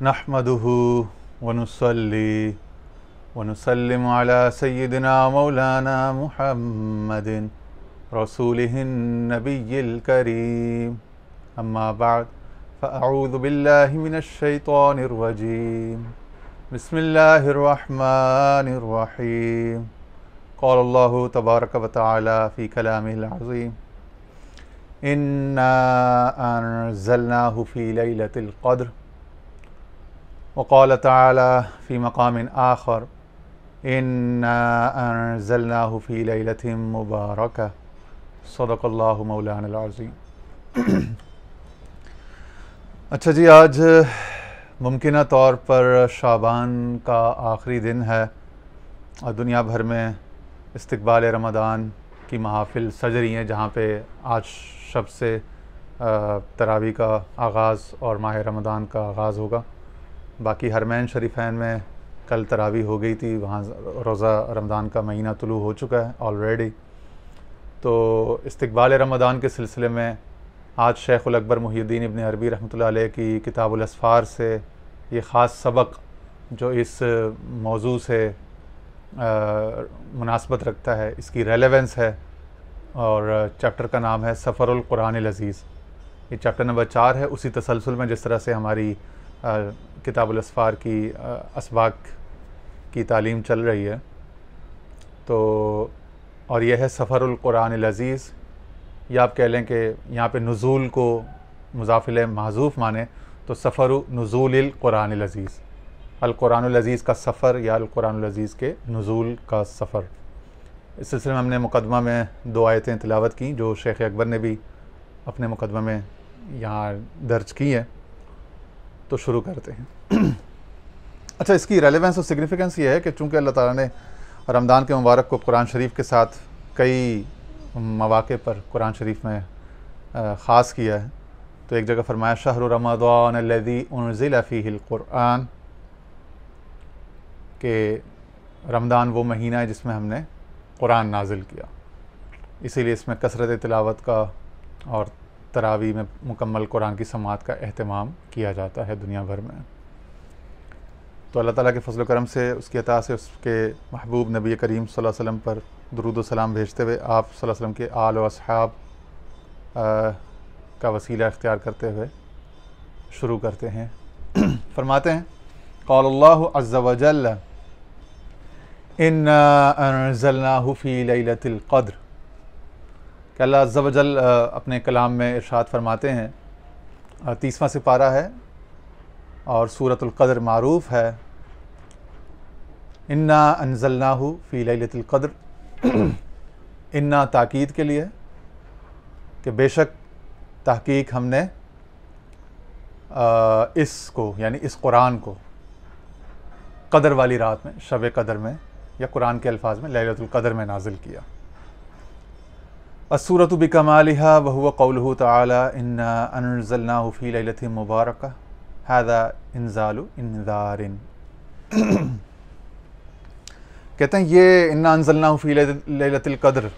नहमदुहु व नुसल्ली व नुसल्लिमु अला सय्यिदिना मौलाना मुहम्मदिन रसूलिहिन नबिय्यिल करीम। अम्मा बाद फ़अऊज़ु बिल्लाहि मिनश शैतानिर रजीम। बिस्मिल्लाहिर रहमानिर रहीम। क़ाल अल्लाहु तबारक व तआला फ़ी कलामिहिल अज़ीम इन्ना अंज़लनाहु फ़ी लैलतिल क़द्र व क़ाल तआला फ़ी मक़ामिन आख़र इन्ना अंज़लनाहु फ़ी लैलतिन मुबारका। सदक़ल्लाहु मौलानल अज़ीम। अच्छा जी, आज मुमकिना तौर पर शाबान का आखिरी दिन है और दुनिया भर में इस्तक़बाल रमज़ान की महाफ़िल सज रही हैं, जहाँ पे आज शब से तरावी का आगाज़ और माह रमज़ान का आगाज़ होगा। बाकी हरमैन शरीफ़ैन में कल तरावी हो गई थी, वहाँ रोज़ा रमज़ान का महीना तुलू हो चुका है ऑलरेडी। तो इस्तक़बाल रमज़ान के सिलसिले में आज शेख़ुल अकबर मुहिउद्दीन इब्न अरबी रहमतुल्लाह अलैह की किताबुल अस्फ़ार से ये ख़ास सबक जो इस मौजू से मुनासबत रखता है, इसकी रेलेवेंस है, और चैप्टर का नाम है सफ़रुल कुरानिल अज़ीज़। ये चैप्टर नंबर 4 है, उसी तसलसल में जिस तरह से हमारी किताबुल अस्फ़ार की असबाक की तालीम चल रही है। तो और यह है सफ़रुल कुरानिल अज़ीज़, या आप कह लें कि यहाँ पे नुज़ूल को मुज़ाफ़िल महज़ूफ़ माने तो सफ़रु नुज़ूलिल कुरानिल अज़ीज़, अल कुरानुल अज़ीज़ का सफ़र या अल कुरानुल अज़ीज़ के नुज़ूल का सफ़र। इस सिलसिले में हमने मुक़दमा में 2 आयतें तिलावत की जो शेख़ अकबर ने भी अपने मुक़दमा में यहाँ दर्ज की हैं। तो शुरू करते हैं। अच्छा, इसकी रेलेवेंस और सिग्निफ़िकेंस ये है कि चूँकि अल्लाह ताला ने रमज़ान के मुबारक को कुरान शरीफ के साथ कई मौक़े पर कुरान शरीफ में ख़ास किया है। तो एक जगह फरमाया शहरु रमज़ान अल्लज़ी उनज़िला फ़ीहिल कुरान, कि रमज़ान वो महीना है जिसमें हमने कुरान नाजिल किया। इसीलिए इसमें कसरत तिलावत का और तरावी में मुकम्मल कुरान की समात का एहतमाम किया जाता है दुनिया भर में। तो अल्लाह ताला के फ़ज़ल करम से, उसकी अता से, उसके महबूब नबी करीम सल्लल्लाहु अलैहि वसल्लम पर दुरूद व सलाम भेजते हुए आप सल्लल्लाहु अलैहि वसल्लम के आल व अस्हाब का वसीला इख्तियार करते हुए शुरू करते हैं। फरमाते हैं क़ाल अल्लाहु अज़्ज़ा व जल्ल इन्ना अंज़लनाहु फ़ी लैलतिल क़द्र। कि अल्लाह अज़्ज़ा व जल्ल अपने कलाम में इरशाद फरमाते हैं, 30वां सिपारा है और सूरतुल क़द्र मारूफ़ है। इन्ना अंज़लनाहु फ़ी लैलतिल क़द्र, इन्ना ताकीद के लिए कि बेशक तहकीक हमने इसको यानी इस कुरान को क़द्र वाली रात में, शब क़द्र में, या कुरान के अल्फाज में लैलतुल क़द्र में नाजिल किया। अस्सूरतु बिकमालिहा व हुवा क़ौलुहु तआला इन्ना अंज़लनाहु फ़ी लैलतिन मुबारका हाज़ा इंज़ालु इंज़ारिन। कहते हैं ये इन्ना अंज़लनाहु फ़ी लैलतिल क़द्र,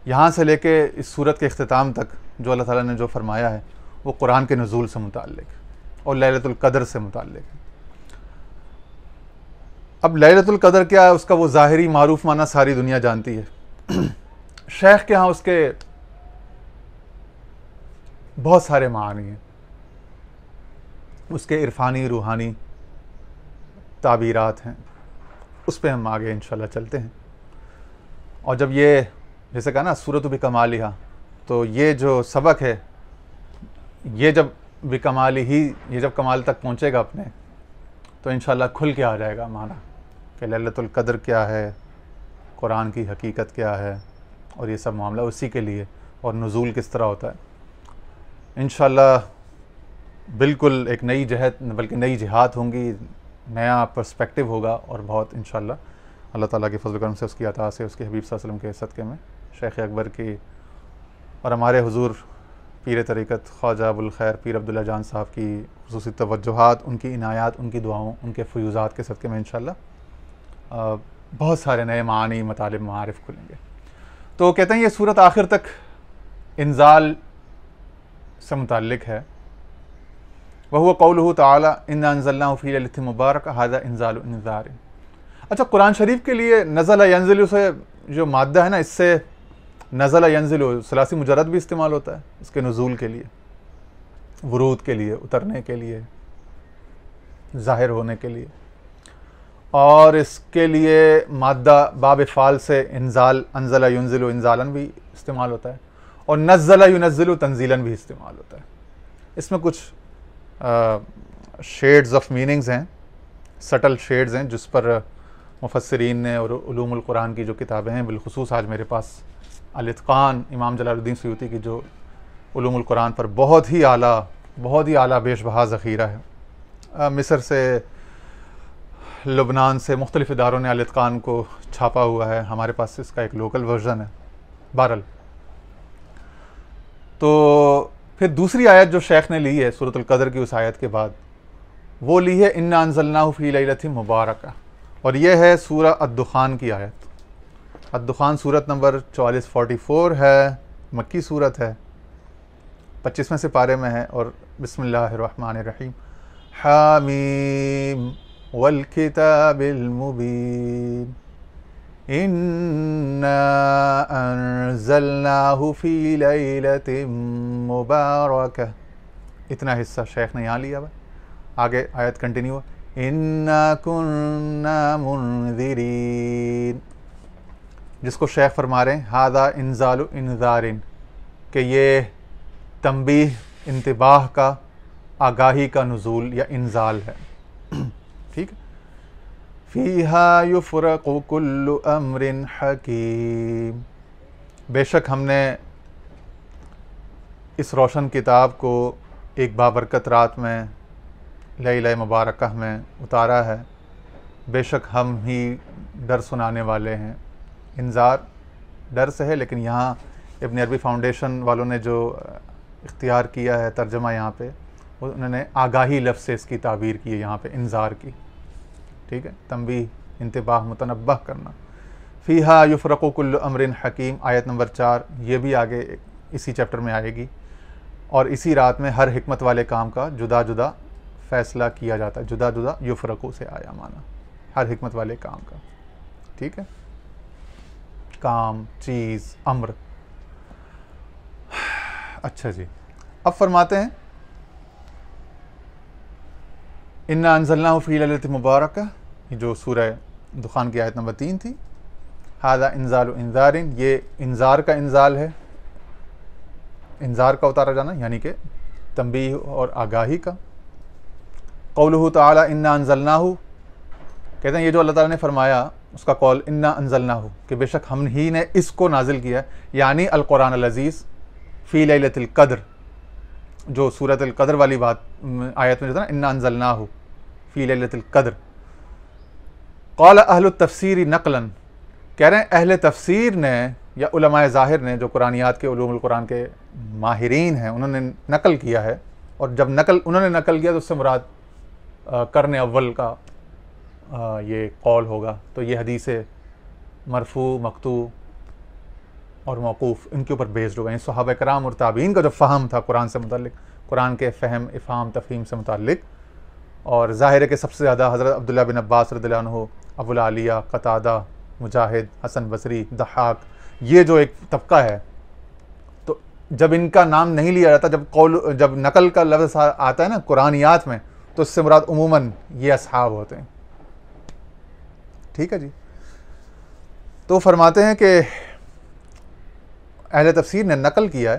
यहाँ से लेके इस सूरत के इख्तिताम तक जो अल्लाह ताला ने जो फरमाया है वो कुरान के नुज़ूल से मुताल्लिक़ और लैलतुल क़द्र से मुताल्लिक़ है। अब लैलतुल क़द्र क्या है, उसका वो ज़ाहिरी मारूफ़ माना सारी दुनिया जानती है। शेख के यहाँ उसके बहुत सारे मानी हैं, उसके इरफ़ानी रूहानी ताबीरात हैं, उस पर हम आगे इंशाल्लाह चलते हैं। और जब ये जैसे कहा ना सूरत बिकमालिहा, तो ये जो सबक है ये जब बिकमाली ही, ये जब कमाल तक पहुँचेगा अपने, तो इंशाल्लाह खुल के आ जाएगा माना कि लैलतुल क़द्र क्या है, कुरान की हकीकत क्या है, और ये सब मामला उसी के लिए, और नुज़ूल किस तरह होता है। इंशाल्लाह बिल्कुल एक नई जहत, बल्कि नई जिहाद होंगी, नया पर्सपेक्टिव होगा, और बहुत इंशाल्लाह अल्लाह ताला के फज़ल करम से, उसकी अता से, उसके हबीब सल्लल्लाहु अलैहि वसल्लम के सदक़े में शेख़ अकबर की और हमारे हुज़ूर पीर तरीक़त ख्वाजा अबुल खैर पीर अब्दुल्ला जान साहब की ख़ुसूसी तवज्जुहात, उनकी इनायात, उनकी दुआओं, उनके फ़यूज़ात के सदक़े में इंशाल्लाह बहुत सारे नए मानी, मतालिब, मारिफ़ खुलेंगे। तो कहते हैं ये सूरत आखिर तक इंज़ाल से मुताल्लिक़ है। वहुव क़ौलुहु तआला इन्ना अंज़लनाहु फ़ी लैलतिन मुबारक हाज़ा इंज़ालु इंज़ार। अच्छा, कुरान शरीफ के लिए नज़ल यंज़िलु से जो मादा है ना, इससे नज़ल यंज़िलु सलासी मुजर्रद भी इस्तेमाल होता है इसके नुज़ूल के लिए, वरूद के लिए, उतरने के लिए, ज़ाहिर होने के लिए। और इसके लिए मादा बाब फ़ाल से इंज़ाल, अंज़ला युंज़िलु इंज़ालन भी इस्तेमाल होता है, और नज़्ज़ला युनज़्ज़िलु तंज़ीलन भी इस्तेमाल होता है। इसमें कुछ शेड्स ऑफ मीनिंग्स हैं, सटल शेड्स हैं, जिस पर मुफस्सिरीन ने और उलूमुल कुरान की जो किताबें हैं, बिलखुसूस आज मेरे पास अल-इत्क़ान इमाम जलालुद्दीन सुयूती की जो उलूमुल कुरान पर बहुत ही आला बेशबहा ज़ख़ीरा है। मिस्र से, लुबनान से मुख्तलिफ़ इदारों ने अल-इत्क़ान को छापा हुआ है, हमारे पास इसका एक लोकल वर्जन है। बहरहाल, तो फिर दूसरी आयत जो शेख ने ली है सूरतुल क़द्र की, उस आयत के बाद वो ली है इन्ना अंज़लनाहु फ़ी लैलतिन मुबारका, और यह है सूरह अद-दुखान की आयत। अद-दुखान सूरत नंबर 44 है, मक्की सूरत है, 25वें सिपारे में है। और बिस्मिल्लाहिर्रहमानिर्रहीम, हामीम वल किताबिल मुबीन इन्ना अंज़लनाहु फ़ी लैलतिन मुबारका। इतना हिस्सा शेख ने यहाँ लिया हुआ। आगे आयत कंटिन्यू, इन्ना कुन्ना मुनज़िरीन, जिसको शेख फरमा रहे हैं हादा इंज़ालु इंज़ारिन, कि ये तंबीह, इंतबाह का, आगाही का नुज़ूल या इंज़ाल है। ठीक है। फ़ीहा युफ़रक़ु कुल्लु अम्रिन हकीम, बेशक हमने इस रोशन किताब को एक बाबरकत रात में लैला मुबारकह में उतारा है। बेशक हम ही डर सुनाने वाले हैं। इंज़ार डर से है, लेकिन यहाँ इब्न अरबी फाउंडेशन वालों ने जो इख्तियार किया है तर्जमा यहाँ पे, उन्होंने आगाही लफ्ज़ से इसकी ताबीर की है यहाँ पे, इंज़ार की। ठीक है, तंबीह, इंतबाह, मुतनब्बह करना। फ़ीहा युफ़रक़ु कुल्लु अम्रिन हकीम, आयत नंबर 4, ये भी आगे इसी चैप्टर में आएगी। और इसी रात में हर हिकमत वाले काम का जुदा जुदा फ़ैसला किया जाता है। जुदा जुदा युफ़रक़ु से आया माना, हर हिकमत वाले काम का। ठीक है, काम, चीज़, अम्र। अच्छा जी, अब फरमाते हैं इन्ना अंज़लनाहु फ़ी लैलतिन मुबारका, जो सूरह दुखान की आयत नंबर 3 थी। हादा इंज़ालु इंज़ारिन, ये इंज़ार का इंज़ाल है, इंज़ार का उतारा जाना, यानी कि तंबीह और आगाही का। क़ौलुहु तआला इन्ना अंज़लनाहु, कहते हैं ये जो अल्लाह ताला ने फरमाया उसका कौल इन्ना अंज़लनाहु, कि बेशक हम ही ने इसको नाजिल किया, यानी अल कुरान अल अज़ीज़ फ़ी लैलतिल क़द्र, जो सूरतुल क़द्र वाली बात आयत में जो था ना, इन्ना अंज़लनाहु फ़ी लैलतिल क़द्र। क़ाल अहलुत तफ़सीर नक़लन, कह रहे हैं अहले तफ़सीर ने या उलमाए ज़ाहिर ने, जो कुरानियात के, उलूमुल कुरान के माहिरीन हैं, उन्होंने नकल किया है। और जब उन्होंने नकल किया तो उससे मुराद करने अव्वल का ये कौल होगा। तो ये हदीस मरफू, मकतू और मौकूफ़, इनके ऊपर बेस्ड होगा। सहाबा कराम और ताबीन का जो फ़हम था कुरान से मुतल्लिक़, कुरान के फ़हम, इफ़हाम, तफ़हीम से मुतल्लिक़। और ज़ाहिर है कि सबसे ज़्यादा हज़रत अब्दुल्लाह बिन अब्बास रज़ियल्लाहु अन्हु, अबुल आलिया, क़तादा, मुजाहिद, हसन बसरी, दहाक, ये जो एक तबका है, तो जब इनका नाम नहीं लिया जाता, जब नकल का लफ्ज़ आता है ना कुरानियात में, तो इससे मुराद उमूमन ये असहाब होते हैं। ठीक है जी। तो फरमाते हैं कि अहले तफसीर ने नकल किया है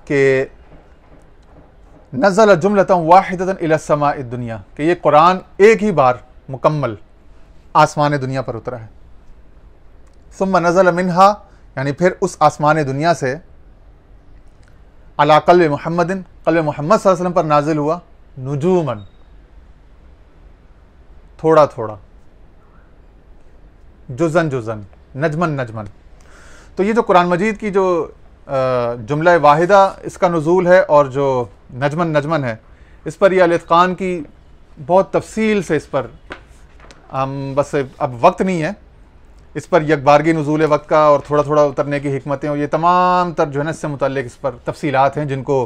कि नज़ल जुमलतन वाहिदतन इला समाए दुनिया, कि ये कुरान एक ही बार मुकम्मल आसमान दुनिया पर उतरा है। सुम्मा नज़ल मिन्हा, यानी फिर उस आसमान दुनिया से अला क़ल्बि मुहम्मदिन, क़ल्बि मोहम्मद सल्लल्लाहु अलैहि वसल्लम पर नाजिल हुआ, नुजूमन, थोड़ा थोड़ा, जुज़न जुज़न, नजमन नजमन। तो ये जो कुरान मजीद की जो जुमला वाहिदा इसका नुज़ूल है, और जो नजमन नजमन है, इस पर यह अल-इत्क़ान की बहुत तफसील से, इस पर हम बस अब वक्त नहीं है, इस पर यकबारगी नुज़ूल वक्त का और थोड़ा थोड़ा उतरने की हिकमतें, और ये तमाम तर जो है ना इससे मुतल्लिक़ इस पर तफसीलात हैं, जिनको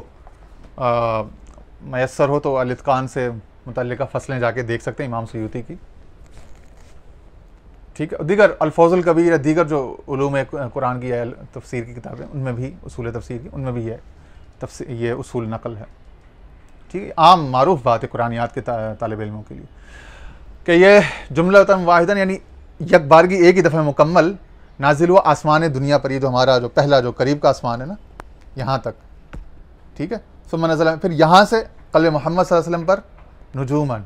मैसर हो तो अल-इत्कान से मुतल्लिका फसलें जाके देख सकते हैं इमाम सुयूती की, ठीक है। दीगर अल्फाजुल कबीर या दीगर जो उलूम कुरान की तफसीर की किताबें, उनमें भी उसूल तफसीर की, उनमें भी ये उसूल नकल है, ठीक है। आम मारूफ बात है कुरानियात के तालिब इल्मों के लिए कि ये जुमलतन वाहिदन यानी एक बारगी एक ही दफ़ा मुकम्मल नाजिल हुआ आसमान दुनिया पर, ये जो हमारा जो पहला जो करीब का आसमान है ना, यहाँ तक, ठीक है। सुम्मा नज़ला, फिर यहाँ से क़ल्ब मोहम्मद सल्लल्लाहु अलैहि वसल्लम पर नुजूमन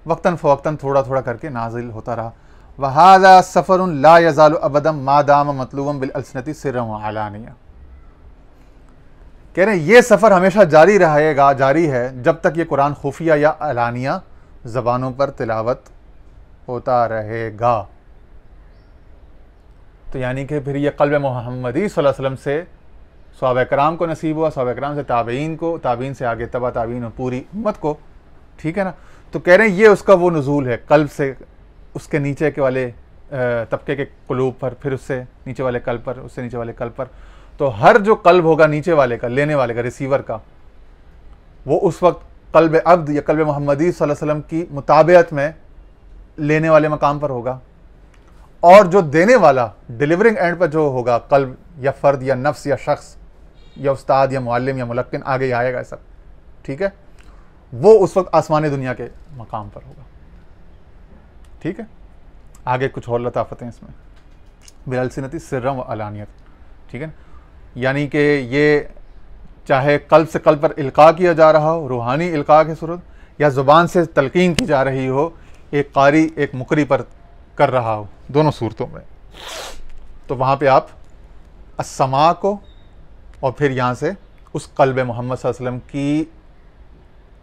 वक्तन फ़वक्तन थोड़ा थोड़ा करके नाजिल होता रहा। वहाज़ा सफ़रुन ला यज़ालु अबदम मा दाम मतलूबम बिल अलसनती सिर्रन व अलानिया, कह रहे हैं ये सफ़र हमेशा जारी रहेगा, जारी है जब तक ये कुरान खुफिया या अलानिया ज़बानों पर तिलावत होता रहेगा। तो यानी कि फिर ये क़ल्ब मोहम्मदी सल्लल्लाहु अलैहि वसल्लम से सहाबा कराम को नसीब हुआ, सहाबा कराम से ताबईन को, ताबईन से आगे तबा ताबईन और पूरी उम्मत को, ठीक है ना। तो कह रहे हैं ये उसका वो नुज़ूल है, कल्ब से उसके नीचे के वाले तबके के कुलूब पर, फिर उससे नीचे वाले कल्ब पर, उससे नीचे वाले कल्ब पर। तो हर जो कल्ब होगा नीचे वाले का, लेने वाले का, रिसीवर का, वो उस वक्त क़ल्ब अब्द या क़ल्ब मोहम्मदी सल्लल्लाहु अलैहि वसल्लम की मुताबियत में लेने वाले मकाम पर होगा, और जो देने वाला डिलीवरिंग एंड पर जो होगा, कल्ब या फ़र्द या नफ्स या शख्स या उस्ताद या मुअल्लिम या मुलक्किन, आगे आएगा सब, ठीक है, वो उस वक्त आसमानी दुनिया के मकाम पर होगा, ठीक है। आगे कुछ और लताफ़तें इसमें, बिलअल्सिनती सिर्रन व अलानियत, ठीक है। यानी कि ये चाहे कल्ब से कल्ब पर इल्का किया जा रहा हो, रूहानी इल्का की सूरत, या ज़ुबान से तलकीन की जा रही हो, एक कारी एक मुकरी पर कर रहा हो, दोनों सूरतों में। तो वहाँ पे आप अस्समा को और फिर यहाँ से उस क़ल्ब मोहम्मद सल्लल्लाहु अलैहि वसल्लम की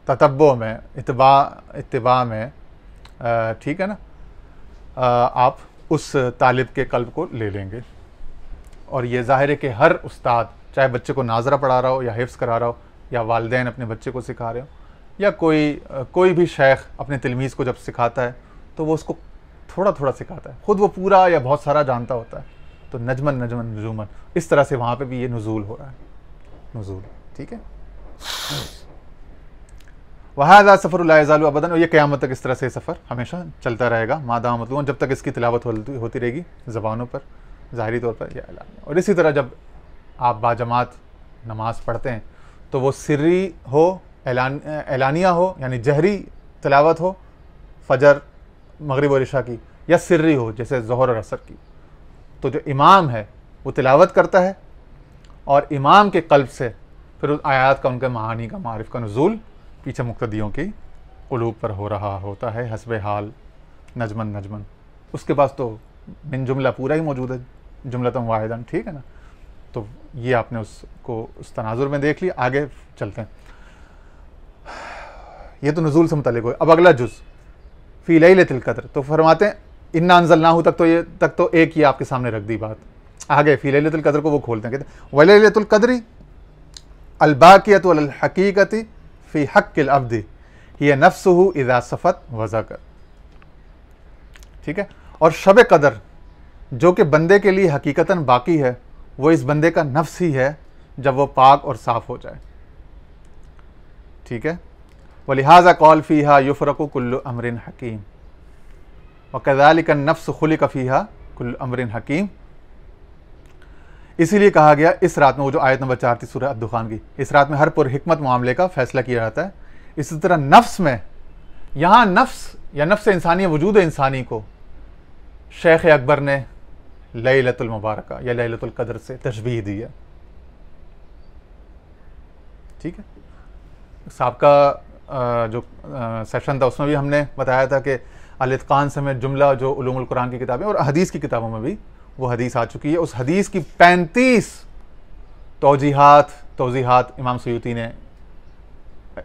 ततब्बो में, इत्तिबा में, ठीक है ना, आप उस तालिब के कल्ब को ले लेंगे। और ये ज़ाहिर है कि हर उस्ताद, चाहे बच्चे को नाजरा पढ़ा रहा हो या हिफ्ज़ करा रहा हो, या वालिदैन अपने बच्चे को सिखा रहे हो, या कोई भी शेख अपने तिलमीज़ को जब सिखाता है तो वो उसको थोड़ा थोड़ा सिखाता है, ख़ुद वो पूरा या बहुत सारा जानता होता है। तो नजमन नजमन नजूमन, इस तरह से वहाँ पे भी ये नुज़ूल हो रहा है, नुज़ूल, ठीक है। वहाज़ा सफ़र ला यज़ालु अबदन, और ये क़यामत तक इस तरह से सफ़र हमेशा चलता रहेगा, मादाम मतलूबन, जब तक इसकी तिलावत होती रहेगी ज़बानों पर, ज़ाहिरी तौर पर या अलानिया। और इसी तरह जब आप बाजमात नमाज पढ़ते हैं तो वो सिर्री हो, एलानिया हो, यानी जहरी तिलावत हो, फ़जर मगरिब और इशा की, या सिर्री हो जैसे ज़ोहर और असर की। तो जो इमाम है वो तिलावत करता है, और इमाम के क़ल्ब से फिर उस आयात का, उनके मानी का, मारिफ का नुज़ूल पीछे मुक्तदियों की क़ुलूब पर हो रहा होता है, हस्बे हाल, नजमन नजमन। उसके पास तो मिन जुमला पूरा ही मौजूद है, जुमलतन वाहिदन, ठीक है ना। तो ये आपने उसको उस तनाजुर में देख लिया। आगे चलते हैं, ये तो नुज़ूल से मुतल्लिक़ हो। अब अगला जुज़ फ़ी लैलतिल क़द्र, तो फरमाते हैं इन्ना अंज़लनाहु तक तो एक ही आपके सामने रख दी बात। आगे फ़ी लैलतिल क़द्र को वो खोलते हैं, कहते हैं वलैलतुल क़द्री अल बाक़ियतु अलल हक़ीक़ति फ़ी हक़्क़िल अब्दी हिय नफ़्सुहु इज़ा सफ़त व ज़कर, ठीक है। और शब कदर जो कि बंदे के लिए हकीकतन बाकी है, वो इस बंदे का नफ्स ही है जब वो पाक और साफ़ हो जाए, ठीक है। वलिहाज़ा क़ाल फ़ीहा युफ़रक़ु कुल्लु अम्रिन हकीम व कज़ालिका नफ्स खुलिक़ फ़ीहा कुल्लु अम्रिन हकीम। इसीलिए कहा गया इस रात में, वो जो आयत नंबर 4 थी सूरह अद-दुखान की, इस रात में हर पुरहिकमत मामले का फ़ैसला किया जाता है। इसी तरह नफ्स में, यहाँ नफ्स या नफ्स इंसानी, वजूद इंसानी को शेख अकबर ने लैलतुल मुबारका या लैलतुल क़द्र से तशबीह दी है, ठीक है। साबका जो सेशन था उसमें भी हमने बताया था कि अल-इत्क़ान समेत जुमला जो उलूमुल कुरान की किताबें और हदीस की किताबों में भी वो हदीस आ चुकी है। उस हदीस की 35 तौजीहात इमाम सुयूती ने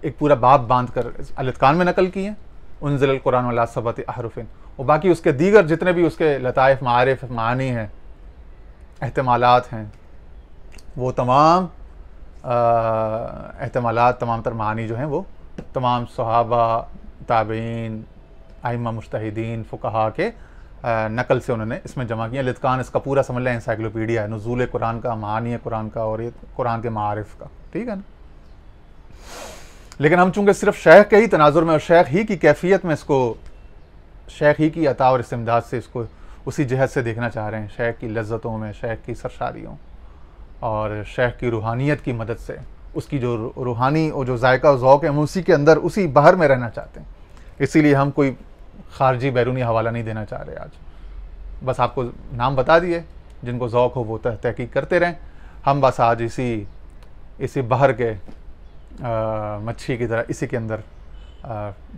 एक पूरा बाब बांध कर अल-इत्क़ान में नकल की है, उन्ज़िलल कुरान अला सबअति अहरुफिन। और बाकी उसके दीगर जितने भी उसके लताइफ, मारिफ, मानी हैं, एहतमालात हैं, वो तमाम एहतमालात, तमाम तर मानी जो हैं वो तमाम सहाबा, ताबईन, आइम्मा मुज्तहिदीन, फुक़हा के नकल से उन्होंने इसमें जमा किया। अल-इत्क़ान इसका पूरा समझ लें एनसाइक्लोपीडिया है, नुज़ूल कुरान का, मानी कुरान का और ये कुरान के मारिफ का, ठीक है ना। लेकिन हम चूंकि सिर्फ शेख के ही तनाजुर में और शेख ही की कैफियत में इसको, शेख ही की अता और इस्तिमदाद से इसको उसी जहत से देखना चाह रहे हैं, शेख की लज्जतों में, शेख की सरशारियों और शेख की रूहानियत की मदद से, उसकी जो रूहानी और जो जायका और ज़ौक़ है हम उसी के अंदर, उसी बहर में रहना चाहते हैं। इसीलिए हम कोई खारजी बैरूनी हवाला नहीं देना चाह रहे आज। बस आपको नाम बता दिए, जिनको ज़ौक़ हो वो तहकीक करते रहें। हम बस आज इसी बहर के मच्छी की तरह इसी के अंदर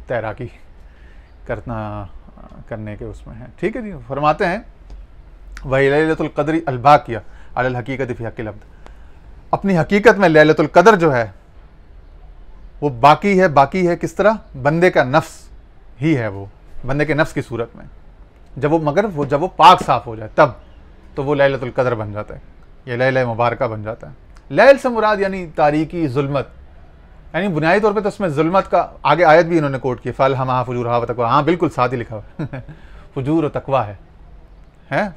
तैराकी करने के उसमें हैं। ठीक है जी। फरमाते हैं वही लैलतुल क़द्री अल-बाक़िया अलल हकीकत फ़ी हक़्क़िल अब्द, अपनी हकीकत में लैलतुल क़द्र जो है वो बाकी है किस तरह? बंदे का नफ्स ही है, वो बंदे के नफ्स की सूरत में, जब वो पाक साफ हो जाए तब तो वो लैलतुल क़द्र बन जाता है, ये लैला मुबारका बन जाता है। लैल से मुराद यानी तारीकी, जुल्मत, यानी बुनियादी तौर पे तो उसमें जुल्मत का आगे आयत भी इन्होंने कोट की, फ़अल्हमहा फ़ुजूरहा व तक़वा। हाँ बिल्कुल साथ ही लिखा हुआ फुजूर और तकवा है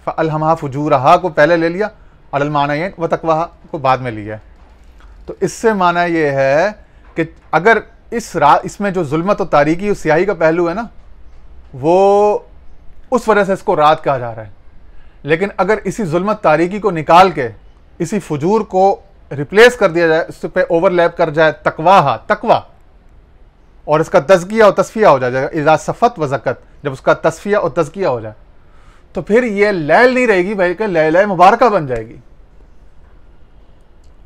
फ़अल्हमहा फ़ुजूरहा को पहले ले लिया, अलल मानयैन व तक़वा को बाद में लिया। तो इससे माना ये है कि अगर इसमें जो जुल्मत और तारीकी और स्याही का पहलू है ना, वो उस वजह से इसको रात कहा जा रहा है। लेकिन अगर इसी जुल्मत तारीकी को निकाल के इसी फुजूर को रिप्लेस कर दिया जाए, इस पे ओवरलैप कर जाए तकवा, और इसका तज़किया और तस्फिया हो जाएगा, इज़ा सफ़त व ज़कत, जब उसका तस्फिया और तज़किया हो जाए तो फिर ये लैल नहीं रहेगी बल्कि लैला मुबारका बन जाएगी।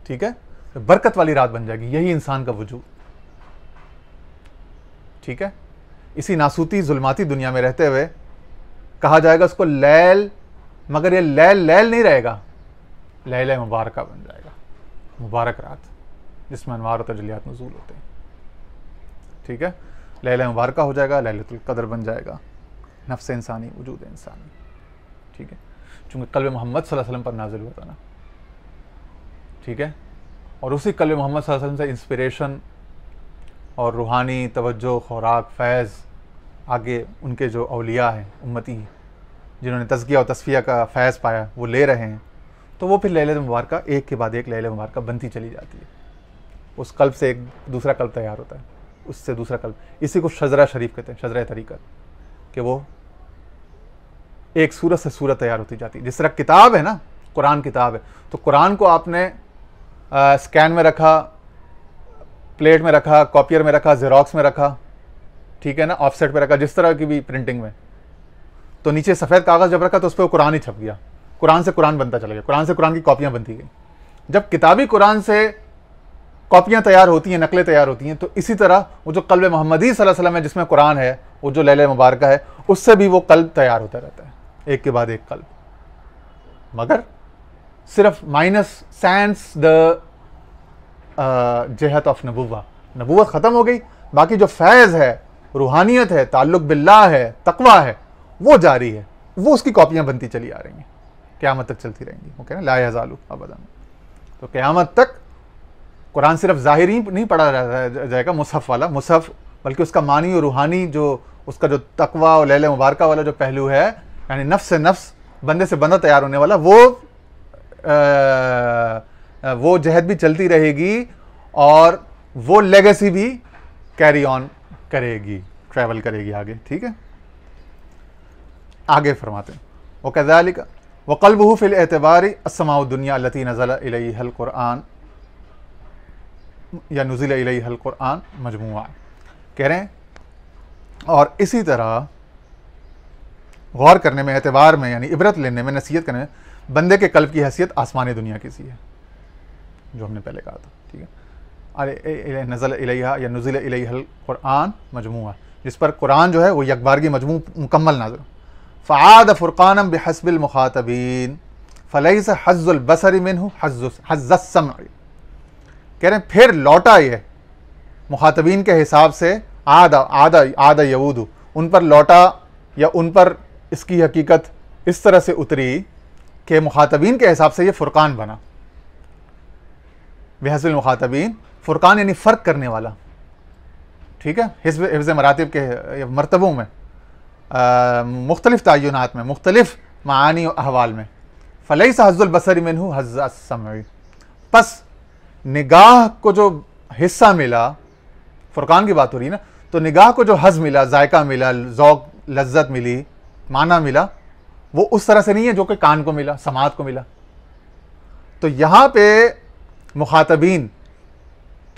ठीक है, बरकत वाली रात बन जाएगी। यही इंसान का वजूद। ठीक है, इसी नासूती जुल्माती दुनिया में रहते हुए कहा जाएगा उसको लैल, मगर ये लैल नहीं रहेगा, लैला मुबारका बन जाएगा, मुबारक रात जिसमें अनवार और तजलियात नज़ूल होते हैं। ठीक है, लैला मुबारका हो जाएगा, लैलतुल क़द्र बन जाएगा, नफ्स इंसानी, वजूद इंसानी। ठीक है, चूँकि क़ल्ब मोहम्मद सल्लल्लाहु अलैहि वसल्लम पर नाज़िल हुआ था ना। ठीक है, और उसी क़ल्ब मोहम्मद सल्लल्लाहु अलैहि वसल्लम से इंस्पिरेशन और रूहानी तवज्जो, खुराक, फैज़ आगे उनके जो औलिया हैं, उम्मती, जिन्होंने तज़किया और तस्फिया का फैज़ पाया, वो ले रहे हैं। तो वो फिर लैला मुबारका एक के बाद एक लैला मुबारका बनती चली जाती है। उस कल्ब से एक दूसरा कल्ब तैयार होता है, उससे दूसरा कल्ब। इसी को शजरा शरीफ कहते हैं, शजरा तरीक़त, कि वो एक सूरत से सूरत तैयार होती जाती है। जिस तरह किताब है ना, कुरान किताब है, तो कुरान को आपने स्कैन में रखा, प्लेट में रखा, कॉपियर में रखा, ज़ेरॉक्स में रखा, ठीक है ना, ऑफसेट पे रखा, जिस तरह की भी प्रिंटिंग में, तो नीचे सफ़ेद कागज़ जब रखा तो उस पर कुरान ही छप गया, कुरान से कुरान बनता चला गया, कुरान से कुरान की कॉपियाँ बनती गई। जब किताबी कुरान से कॉपियाँ तैयार होती हैं, नकलें तैयार होती हैं, तो इसी तरह वो जो क़ल्ब मोहम्मदी सल्लल्लाहु अलैहि वसल्लम है, जिसमें कुरान है, वो जो लैला मुबारका है, उससे भी वो कल्ब तैयार होता रहता है, एक के बाद एक कल्ब। मगर सिर्फ माइनस सेंस द जहत ऑफ नबूवत ख़त्म हो गई, बाकी जो फैज़ है, रूहानियत है, ताल्लुक़ बिल्लाह है, तक़वा है, वो जारी है, वो उसकी कॉपियाँ बनती चली आ रही हैं, क़यामत तक चलती रहेंगी। ओके ना, ला यज़ालू अबदन। तो क़यामत तक कुरान सिर्फ ज़ाहिरी नहीं पढ़ा जाएगा मुसहफ़ वाला, मुसहफ़, बल्कि उसका मानी और रूहानी जो उसका जो तक़वा और लैला मुबारका वाला जो पहलू है, यानी नफ्स से नफ्स, बंदे से बंदा तैयार होने वाला, वो जहद भी चलती रहेगी और वो लेगेसी भी कैरी ऑन करेगी, ट्रैवल करेगी आगे। ठीक है, आगे फरमाते हैं वो कज़ालिका व क़ल्बुहु फ़िल एतबारी अस्समाउ दुनिया अल्लती नज़ला इलैहिल कुरआन या नुज़िला इलैहिल कुरआन मजमूआ, कह रहे हैं। और इसी तरह गौर करने में, एतबार में, यानी इबरत लेने में, नसीहत करने में, बंदे के कल्ब की हैसियत आसमानी दुनिया की सी है, जो हमने पहले कहा था। ठीक है, अरे नज़ल इलैहा या नुज़िला इलैहिल कुरआन मजमूआ, जिस पर कुरान जो है वो यकबारगी मजमू मुकम्मल नाज़िल। फ़आद फ़ुरक़ानम बिहस्बिल मुख़ातबीन फ़लैसा हज़्ज़ुल बसरी मिन्हु हज़्ज़ुस समअ, कह रहे हैं फिर लौटा ये मुख़ातबीन के हिसाब से, आदा यऊदु, उन पर लौटा या उन पर इसकी हकीकत इस तरह से उतरी कि मुख़ातबीन के हिसाब से ये फ़ुरक़ान बना। बिहस्बिल मुख़ातबीन, फ़ुरक़ान यानी फ़र्क करने वाला। ठीक है, हिफ्ज़ मरातिब के मरतबों में, मुख्तलिफ़ तय्युनात में, मुख्तलिफ़ मानी और अहवाल में। फ़लैसा हज़्ज़ुल बसरी मिन्हु हज़्ज़ुस समअ, बस निगाह को जो हिस्सा मिला फुरकान की बात हो रही है ना, तो निगाह को जो हज़ मिला, जायका मिला, ज़ौक़ लज्जत मिली, माना मिला, वो उस तरह से नहीं है जो कि कान को मिला, समात को मिला। तो यहां पे मुखातबीन,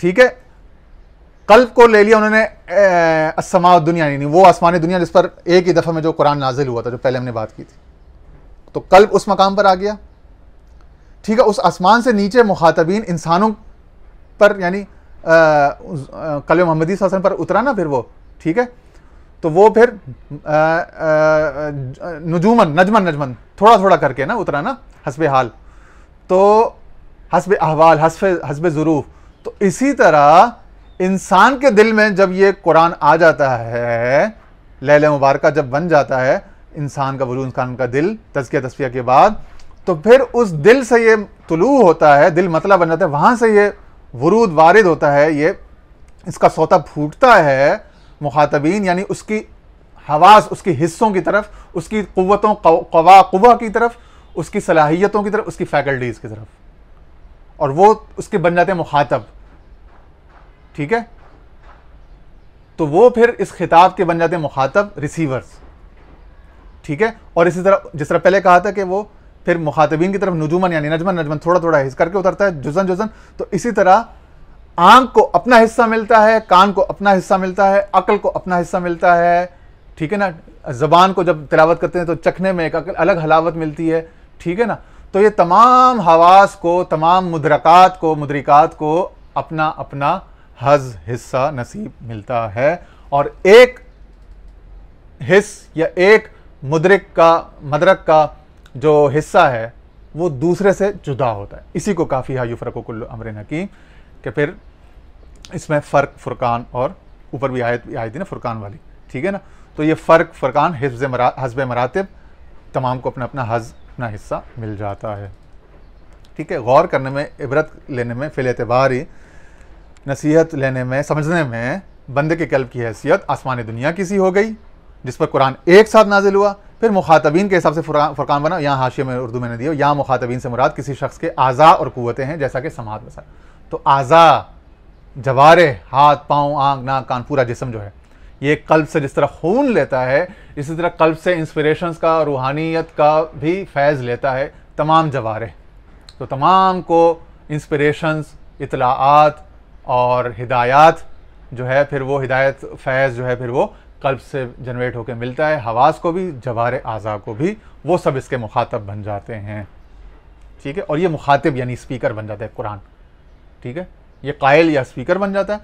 ठीक है, कल्ब को ले लिया उन्होंने, अस्समा दुनिया, नहीं वो आसमानी दुनिया जिस पर एक ही दफ़ा में जो कुरान नाजिल हुआ था, जो पहले हमने बात की थी, तो कल्ब उस मकाम पर आ गया, ठीक है। उस आसमान से नीचे मुखातबीन इंसानों पर, यानी कल्ब मोहम्मदी सल्लल्लाहु अलैहि वसल्लम पर उतरा ना फिर वो, ठीक है। तो वो फिर नुजूमन नजमन नजमन थोड़ा थोड़ा करके ना उतरा ना, हस्बे हाल, तो हस्बे अहवाल, हस्बे ज़ुरूफ। तो इसी तरह इंसान के दिल में जब ये कुरान आ जाता है, लैले मुबारक जब बन जाता है इंसान का वजूद, इंसान का दिल तज़किया तस्फिया के बाद, तो फिर उस दिल से ये तुलू होता है, दिल मतलब बन जाता है, वहां से ये वरूद वारिद होता है, ये इसका सौता फूटता है मुखातबीन, यानी उसकी हवास, उसकी हिस्सों की तरफ, उसकी कुव्वतों कुव्वा की तरफ, उसकी सलाहियतों की तरफ, उसकी फैकल्टीज की तरफ, और वो उसके बन जाते हैं मुखातब, ठीक है। तो वो फिर इस खिताब के बन जाते हैं मुखातब, रिसीवर्स, ठीक है। और इसी तरह जिस तरह पहले कहा था कि वो फिर मुखातबीन की तरफ नुजूमन यानी नजमन नजमन थोड़ा थोड़ा हिस्सा करके उतरता है, जुजन जुजन। तो इसी तरह आंख को अपना हिस्सा मिलता है, कान को अपना हिस्सा मिलता है, अक्ल को अपना हिस्सा मिलता है, ठीक है ना। जबान को जब तिलावत करते हैं तो चखने में एक अलग हलावत मिलती है, ठीक है ना। तो ये तमाम हवास को, तमाम मुदरकात को, मुदरिकात को अपना अपना हज हिस्सा नसीब मिलता है, और एक हिस्स या एक मदरक का जो हिस्सा है वो दूसरे से जुदा होता है। इसी को काफ़ी युफ़रक़ु कुल्लु अम्रिन हकीम, कि फिर इसमें फ़र्क, फुरकान, और ऊपर भी आयत आई थी ना फुरकान वाली, ठीक है ना। तो ये फ़र्क, फुरकान, हस्ब मरातिब, तमाम को अपना अपना अपना हिस्सा मिल जाता है, ठीक है। गौर करने में, इबरत लेने में, फिल एतबारी नसीहत लेने में, समझने में बंदे के कल्ब की हैसियत आसमानी दुनिया की सी हो गई, जिस पर कुरान एक साथ नाजिल हुआ। फिर मुखातबीन के हिसाब से फुरकान बना। यहाँ हाशिये में उर्दू मैंने दिया, यहाँ मुखातबीन से मुराद किसी शख्स के आज़ा और कुव्वतें हैं, जैसा कि समात बसा। तो आज़ा, जवारे, हाथ, पाँव, आँख, नाक, कान, पूरा जिस्म जो है, ये कल्ब से जिस तरह खून लेता है, इसी तरह कल्ब से इंस्पिरेशंस का, रूहानियत का भी फैज़ लेता है तमाम जवारे। तो तमाम को इंस्पिरेशंस, इतलाआत और हिदायत जो है, फिर वो हिदायत फैज़ जो है फिर वो कल्ब से जनरेट होकर मिलता है, हवास को भी, जवारे आज़ा को भी, वो सब इसके मुखातब बन जाते हैं, ठीक है। और ये मुखातिब यानी स्पीकर बन जाता है कुरान, ठीक है। ये कायल या स्पीकर बन जाता है,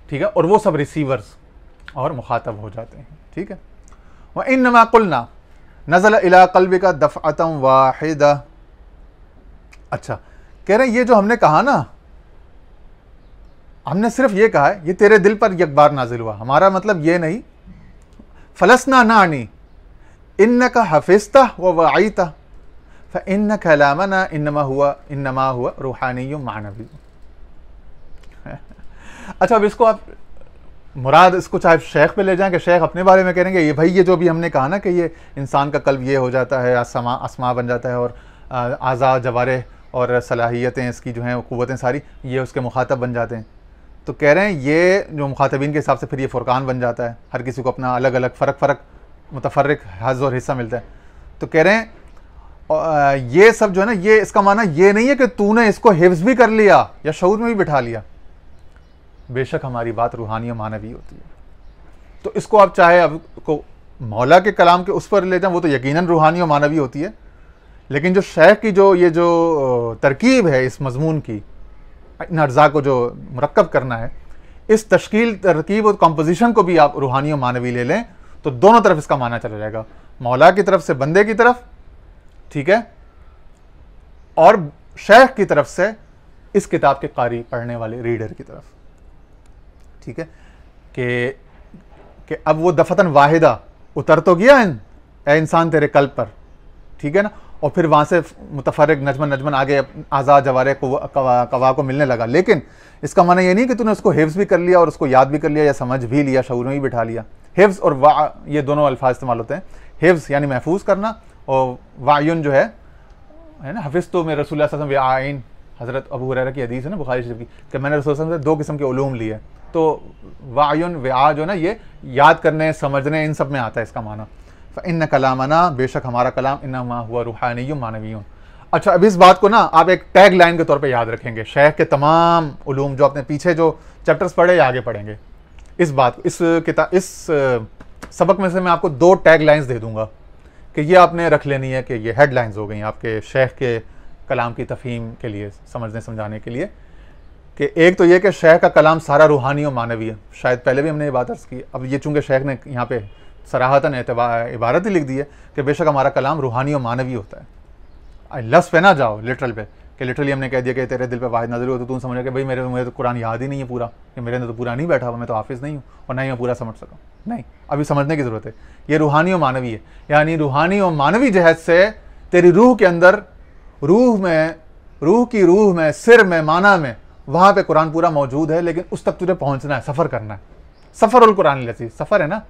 ठीक है। और वो सब रिसीवर्स और मुखातब हो जाते हैं, ठीक है। व इन्नमा कुलना नज़ल इला क़ल्बिका दफ़अतन वाहिदा। अच्छा, कह रहे हैं ये जो हमने कहा ना, हमने सिर्फ ये कहा है ये तेरे दिल पर एक बार नाजिल हुआ, हमारा मतलब ये नहीं। फलसना नानी इन्नका हफिज़ता व वईता फ़इन्न कलामना इन्नमा हुआ रूहानी मानवी। अच्छा, अब इसको आप मुराद इसको चाहे शेख पे ले जाएं कि शेख अपने बारे में करेंगे, ये भाई ये जो भी हमने कहा ना कि ये इंसान का कल्ब ये हो जाता है, आसमा बन जाता है, और आज़ा, जवारे और सलाहियतें इसकी जो हैं, क़ुव्वतें सारी, ये उसके मुखातब बन जाते हैं। तो कह रहे हैं ये जो मुखातबीन के हिसाब से फिर ये फुरकान बन जाता है, हर किसी को अपना अलग अलग फ़र्क मुतफ़र्रिक हज़ और हिस्सा मिलता है। तो कह रहे हैं ये सब जो है ना, ये इसका माना ये नहीं है कि तूने इसको हिफ्ज़ भी कर लिया या शऊर में भी बिठा लिया। बेशक हमारी बात रूहानी मानवी होती है। तो इसको आप चाहे अब को मौला के कलाम के उस पर ले जाएं, वो तो यकीनन रूहानी और मानवी होती है, लेकिन जो शेख की ये जो तरकीब है इस मजमून की, इन अज्जा को जो मुरक्कब करना है, इस तश्कील, तरकीब और कंपोजिशन को भी आप रूहानी और मानवी ले लें तो दोनों तरफ इसका माना चला जाएगा, मौला की तरफ से बंदे की तरफ, ठीक है, और शेख की तरफ से इस किताब के कारी, पढ़ने वाले, रीडर की तरफ, ठीक है। कि अब वो दफतन वाहिदा उतर तो गया इंसान तेरे कल्ब पर, ठीक है ना, और फिर वहाँ से मुतफर्रिक नजमन आगे आज़ाद जवारे कवा को मिलने लगा। लेकिन इसका माना ये नहीं कि तूने उसको हिफ्ज़ भी कर लिया और उसको याद भी कर लिया या समझ भी लिया, शऊर में भी बिठा लिया। हिफ्ज़ और वा, ये दोनों अल्फाज इस्तेमाल होते हैं। हिफ्ज़ यानी महफूज करना, और वायुन जो है ना, हफिज़ तो में रसूलुल्लाह सल्लल्लाहु अलैहि वसल्लम आइन, हज़रत अबू हुरैरा की हदीस है ना बुखारी शरीफ की कि मैंने रसूल सल्लल्लाहु अलैहि वसल्लम से 2 किस्म के उलूम लिए। तो वायुन व्या जो ना ये याद करने समझने इन सब में आता है इसका माना। फ़इन्न कलामना बेशक हमारा कलाम इन्नमा हुआ रूहानियुम मानवियुम। अच्छा, अब इस बात को ना आप एक टैग लाइन के तौर पे याद रखेंगे। शेख के तमाम उलूम जो आपने पीछे जो चैप्टर्स पढ़े या आगे पढ़ेंगे, इस बात इस किताब इस सबक में से मैं आपको 2 टैग लाइन्स दे दूंगा कि ये आपने रख लेनी है कि ये हेडलाइंस हो गई आपके शेख के कलाम की तफहीम के लिए, समझने समझाने के लिए। कि एक तो ये कि शेख का कलाम सारा रूहानी और मानवी है। शायद पहले भी हमने ये बात अर्ज़ की, अब ये चूँकि शेख ने यहाँ पे सराहतन इबारत ही लिख दी है कि बेशक हमारा कलाम रूहानी और मानवी होता है। लफ्ज़ पे ना जाओ लिटरल पे कि लिटरली हमने कह दिया कि तेरे दिल पे वाहिद नाज़िल हो, तो तुम समझ कि भाई मुझे तो कुरान याद ही नहीं है पूरा, कि मेरे अंदर तो पूरा नहीं बैठा हुआ, मैं तो हाफिज़ नहीं हूँ और ना ही मैं पूरा समझ सकूँ। नहीं, अभी समझने की ज़रूरत है। ये रूहानी और मानवी है, यानी रूहानी और मानवी जहत से तेरी रूह के अंदर, रूह की सिर में, माना में, वहाँ पे कुरान पूरा मौजूद है, लेकिन उस तक तुझे पहुँचना है, सफ़र करना है। सफ़रुल कुरान लज़ीज़, सफ़र है ना,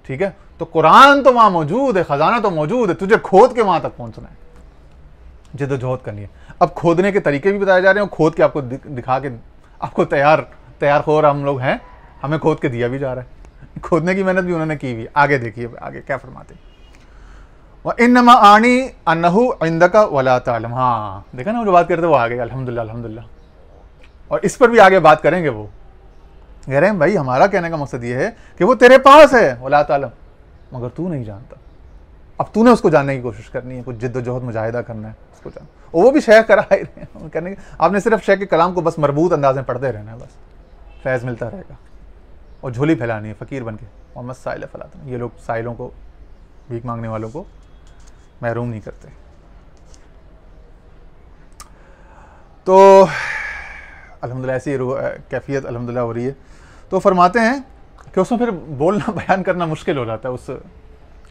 ठीक है। तो कुरान तो वहाँ मौजूद है, ख़जाना तो मौजूद है, तुझे खोद के वहाँ तक पहुँचना है, जिद्दोजहद करनी है। अब खोदने के तरीके भी बताए जा रहे हैं, खोद के आपको दिखा के आपको तैयार खोर हम लोग हैं, हमें खोद के दिया भी जा रहा है। खोदने की मेहनत भी उन्होंने की हुई। आगे देखिए आगे क्या फरमाते हैं, व इन्नमा आनी अन्नहु इंदका वला तालम। हाँ, देखा ना, वो जो बात करते वो आ गए, अल्हम्दुलिल्लाह अल्हम्दुलिल्लाह। और इस पर भी आगे बात करेंगे। वो कह रहे हैं भाई हमारा कहने का मकसद ये है कि वो तेरे पास है, वला तालम, मगर तू नहीं जानता। अब तूने उसको जानने की कोशिश करनी है, कुछ जिद्दोजहद मुजाहिदा करना है उसको जान। और वो भी शेख करा ही रहे हैं करने की। आपने सिर्फ शेख के कलाम को बस मरबूत अंदाज में पढ़ते रहना है, बस फैज़ मिलता रहेगा। और झोली फैलानी है फ़कीर बन के, मोहम्मद साइल फैलाते। ये लोग साइलों को, भीख मांगने वालों को महरूम नहीं करते। तो अल्हम्दुलिल्लाह ऐसी कैफियत अल्हम्दुलिल्लाह हो रही है। तो फरमाते हैं कि उसमें फिर बोलना बयान करना मुश्किल हो जाता है उस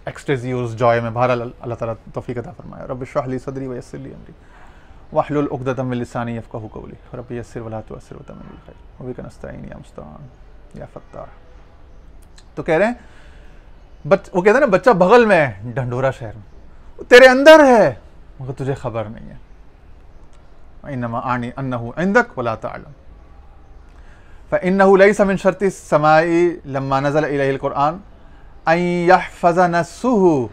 एक्सटेजी, उस जॉय में। बहरहाल अल्लाह ताला तौफीक अता फरमाए। रब्बि इश्रह ली सदरी व यस्सिर ली अमरी वहलुल उक़दतम मिन लिसानी यफ़क़हू क़ौली रब्बि यस्सिर वला तुअस्सिर वतम्मिम बिल खैर व बिका नस्तईन या मुस्तआन या फ़त्ताह। तो कह रहे हैं वो कहते हैं ना, बच्चा बगल में है ढंढोरा शहर में, तेरे अंदर है मगर तुझे खबर नहीं है। इन्नमा आनी अन्नहु इंदक वला तालम फ़इन्नहु लैसा मिन शर्ति समाई लम्मा नज़ल इलैहिल कुरान अन यहफ़ज़ नस्सुहु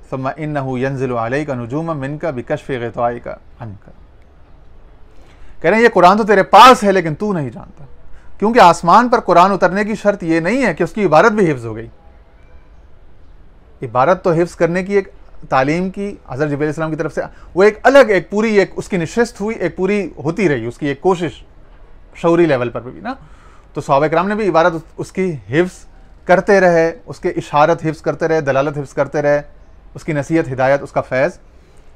सुम्मा इन्नहु यंज़िलु अलैका नुजूमन मिनका बिकश्फ़ि ग़िताइका अन्का। कह रहे हैं ये कुरान तो तेरे पास है लेकिन तू नहीं जानता, क्योंकि आसमान पर कुरान उतरने की शर्त ये नहीं है कि उसकी इबारत भी हिफ्ज़ हो गई। इबारत तो हिफ्ज़ करने की एक तालीम की हज़रत जिब्रील अलैहिस्सलाम की तरफ से वो एक अलग, एक पूरी, एक उसकी निश्चित हुई, एक पूरी होती रही, उसकी एक कोशिश शऊरी लेवल पर भी ना। तो सहाबा किराम ने भी इबारत उसकी हिफ्ज़ करते रहे, उसके इशारत हिफ्ज़ करते रहे, दलालत हिफ्ज़ करते रहे, उसकी नसीहत, हिदायत, उसका फैज़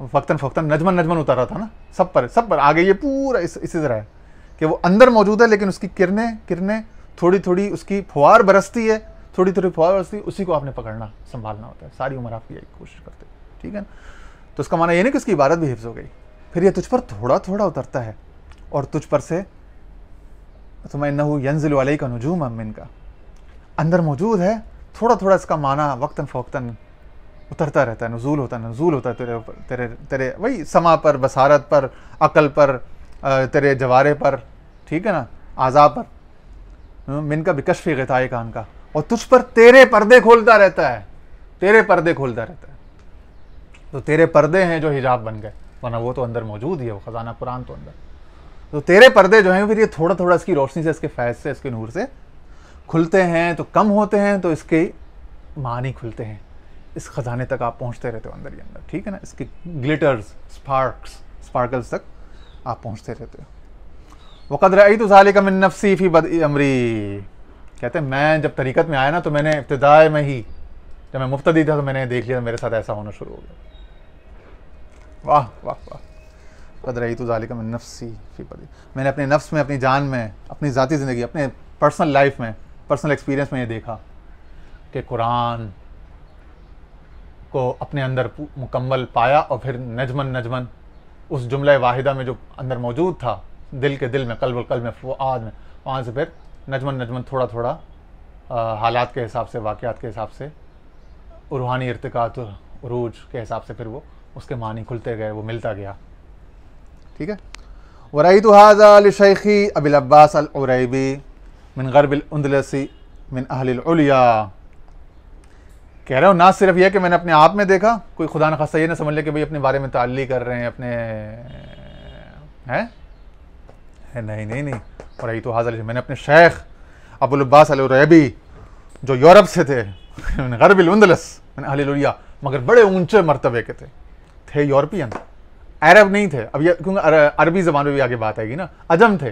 फ़क्तन फ़क्तन नजमन उतर रहा था ना सब पर। आगे ये पूरा इसी तरह है कि वो अंदर मौजूद है, लेकिन उसकी किरणें थोड़ी थोड़ी, उसकी फुहार बरसती है, थोड़ी थोड़ी फुहार बरसती है, उसी को आपने पकड़ना, संभालना होता है। सारी उम्र आप यही कोशिश करते हैं, ठीक है ना। तो उसका माना ये नहीं कि उसकी इबारत भी हिफ्ज़ हो गई, फिर ये तुझ पर थोड़ा थोड़ा उतरता है और तुझ पर से सुम्मा इन्नहु यंज़िलु अलैका नुजूमन मिनका, अंदर मौजूद है, थोड़ा थोड़ा इसका माना वक्तन फ़वक्तन उतरता रहता है, नुज़ूल होता है तेरे ऊपर, तेरे वही समा पर, बसारत पर, अकल पर, तेरे जवारे पर, ठीक है ना, आज़ा पर, मिनका बिकश्फ़ि ग़िताइका अन्का, और तुझ पर तेरे पर्दे खोलता रहता है, तेरे पर्दे खोलता रहता है। तो तेरे पर्दे हैं जो हिजाब बन गए, वरना वो तो अंदर मौजूद ही है, वो ख़जाना कुरान तो अंदर। तो तेरे पर्दे जो हैं फिर ये थोड़ा थोड़ा इसकी रोशनी से, इसके फैज़ से, इसके नूर से खुलते हैं, तो कम होते हैं, तो इसके मानी खुलते हैं, इस ख़जाने तक आप पहुँचते रहते हो अंदर ही अंदर, ठीक है ना। इसके ग्लिटर्स, स्पार्कल्स तक आप पहुँचते रहते हो। वक़द रअयतु ज़ालिका मिन नफ़्सी फ़ी बदई अमरी, कहते हैं मैं जब तरीक़त में आया ना, तो मैंने इब्तिदाए में ही, जब मैं मुफ्तदी था, तो मैंने देख लिया मेरे साथ ऐसा होना शुरू हो गया। वाह वाह वाह। वक़द रअयतु ज़ालिका मिन नफ़्सी फ़ी बदई, मैंने अपने नफ्स में, अपनी जान में, अपनी ज़ाती ज़िंदगी, अपने पर्सनल लाइफ में, पर्सनल एक्सपीरियंस में ये देखा कि कुरान को अपने अंदर मुकम्मल पाया, और फिर नजमन उस जुमला वाहिदा में जो अंदर मौजूद था, दिल के दिल में, कल्ब में, फुआद में, वहाँ से फिर नजमन थोड़ा थोड़ा हालात के हिसाब से, वाक़यात के हिसाब से, रूहानी इर्तिकात, उरूज के हिसाब से फिर वो उसके मानी खुलते गए, वो मिलता गया, ठीक है। वरईतु हाज़ा लिशैखी अबिल अब्बास अल उरैबी मिन ग़र्बिल अंदलसी मिन अहलिल उलिया। कह रहा हूँ ना सिर्फ यह कि मैंने अपने आप में देखा, कोई खुदा न खास्ता ये ना समझ ले कि भाई अपने बारे में ताल्ली कर रहे हैं अपने हैं, नहीं नहीं नहीं। वरईतु हाज़ा, मैंने अपने शेख अबुल अब्बास अल उरैबी जो यूरोप से थे, मिन ग़र्बिल अंदलस मिन अहलिल उलिया, मगर बड़े ऊंचे मर्तबे के थे यूरोपियन, अरब नहीं थे। अब ये क्योंकि अरबी ज़बान में भी आगे बात आएगी ना, अजम थे,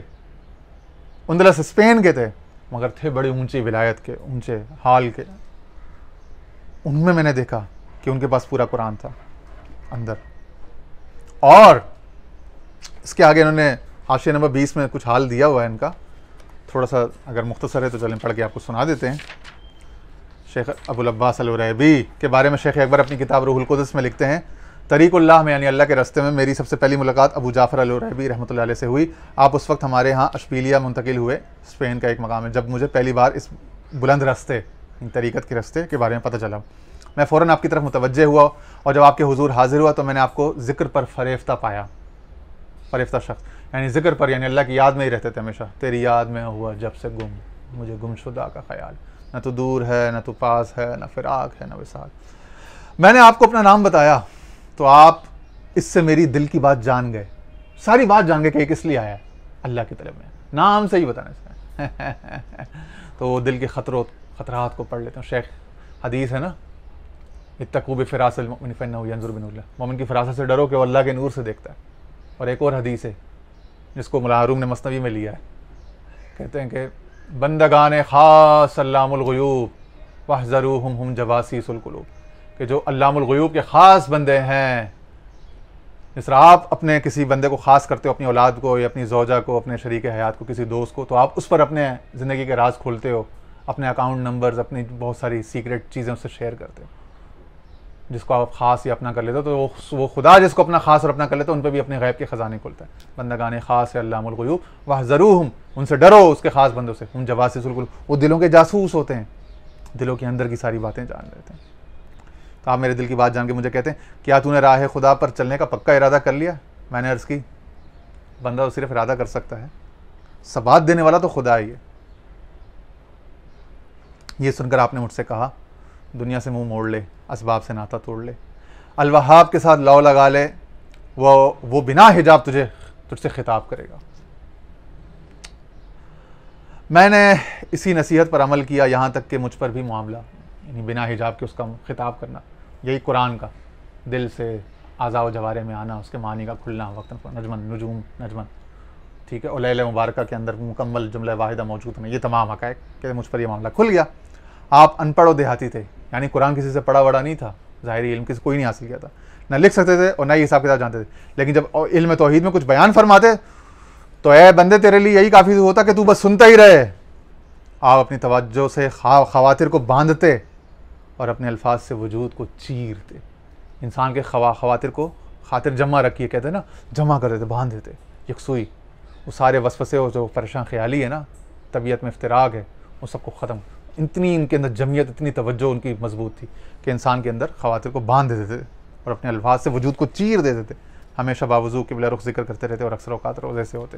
अंदलस स्पेन के थे, मगर थे बड़े ऊंची विलायत के, ऊंचे हाल के। उनमें मैंने देखा कि उनके पास पूरा कुरान था अंदर। और इसके आगे इन्होंने हाशिया नंबर 20 में कुछ हाल दिया हुआ है इनका, थोड़ा सा अगर मुख्तसर है तो चलें पढ़ के आपको सुना देते हैं। शेख अबुल अब्बास अल उरैबी के बारे में शेख अकबर अपनी किताब रूहुल कुदस में लिखते हैं, तरीक़ुल्लाह में यानी अल्लाह के रास्ते में मेरी सबसे पहली मुलाकात अबू जाफ़र अल उरैबी रहमतुल्लाह अलैह से हुई। आप उस वक्त हमारे यहाँ अशपीलिया मुंतकिल हुए, स्पेन का एक मकाम है, जब मुझे पहली बार इस बुलंद रास्ते, इन तरीक़त के रास्ते के बारे में पता चला। मैं फ़ौरन आपकी तरफ मुतवज्जे हुआ और जब आपके हुजूर हाजिर हुआ तो मैंने आपको ज़िक्र पर फ़रेफ्ता पाया। फ़रेफ्ता शख्स यानी ज़िक्र पर, यानी अल्लाह की याद में ही रहते थे हमेशा। तेरी याद में हुआ जब से गुम, मुझे गुमशुदा का ख्याल, न तो दूर है न तो पास है, न फ़िराक है न विसाल। मैंने आपको अपना नाम बताया तो आप इससे मेरी दिल की बात जान गए, सारी बात जान गए कि किस लिए आया है, अल्लाह की तरफ में, नाम से ही बताने से। तो वो दिल के खतरात को पढ़ लेते हैं। शेख हदीस है ना, इत्तक़ू बिफ़िरासिल मुमिन फ़इन्नहु यंज़ुरु बिनूरिल्लाह, मोमिन की फ़रासत से डरो कि वो अल्लाह के नूर से देखता है। और एक और हदीस है जिसको मुल्ला हारून ने मसनवी में लिया है, कहते हैं कि बंदगान ख़ास अल्लामुल ग़ुयूब वहज़रूहुम हुम जवासीसुल क़ुलूब, कि जो अल्लामुल ग़ुयूब के ख़ास बंदे हैं, जिस तरह आप अपने किसी बंदे को ख़ास करते हो, अपनी औलाद को या अपनी ज़ौजा को, अपने शरीक हयात को, किसी दोस्त को, तो आप उस पर अपने ज़िंदगी के राज खोलते हो, अपने अकाउंट नंबर्स, अपनी बहुत सारी सीक्रेट चीज़ें उससे शेयर करते हो। जिसको आप ख़ास या अपना कर लेते हो तो वो खुदा जिसको अपना ख़ास और अपना कर लेते हो उन पर भी अपने गैब के ख़जाने खोलता है। बंदगाने ख़ास है अल्लामुल ग़ुयूब वहज़रूहुम, उनसे डरो उसके ख़ास बंदों से, हम जवासिसुल क़ुलूब, वो दिलों के जासूस होते हैं, दिलों के अंदर की सारी बातें जान लेते हैं। तो आप मेरे दिल की बात जान के मुझे कहते हैं, क्या तूने राह खुदा पर चलने का पक्का इरादा कर लिया? मैंने अर्ज़ की, बंदा तो सिर्फ इरादा कर सकता है, सबात देने वाला तो खुदा ही है। ये सुनकर आपने मुझसे कहा, दुनिया से मुंह मोड़ ले, असबाब से नाता तोड़ ले, अल वहाब के साथ लौ लगा ले, वो बिना हिजाब तुझसे खिताब करेगा। मैंने इसी नसीहत पर अमल किया, यहाँ तक कि मुझ पर भी मामला, यानी बिना हिजाब के उसका खिताब करना, यही कुरान का दिल से आज़ा व जवारे में आना, उसके मानी का खुलना, वक्त नजमन नजूम नजमन, ठीक है, और लैल मुबारका के अंदर मुकम्मल जुमला वाहिदा मौजूद है, ये तमाम हक़ाइक़ कि मुझ पर यह मामला खुल गया। आप अनपढ़ और देहाती थे, यानी कुरान किसी से पढ़ा वड़ा नहीं था, ज़ाहिरी इल्म किसी कोई नहीं हासिल किया था, ना लिख सकते थे और ना ही हिसाब किताब जानते थे, लेकिन जब इल्म तौहीद में कुछ बयान फरमाते तो ए बंदे तेरे लिए यही काफ़ी होता कि तू बस सुनता ही रहे। आप अपनी तवज्जो से खवातिर को बांधते और अपने अल्फाज से वजूद को चीरते। इंसान के खवातिर को खातिर जमा रखिए, कहते हैं ना, जमा कर देते, बांध देते यकसुई। वो सारे वसवसे हो, जो परेशान ख्याली है ना, तबीयत में इफ्तिराक है, वो सबको ख़त्म। इतनी इनके अंदर जमियत, इतनी तवज्जो उनकी मजबूत थी कि इंसान के अंदर खवातिर को बांध देते थे और अपने अल्फाज से वजूद को चीर देते थे। हमेशा बावजू क़िबला रुख जिक्र करते रहते और अक्सर औक़ात रोज़े से होते।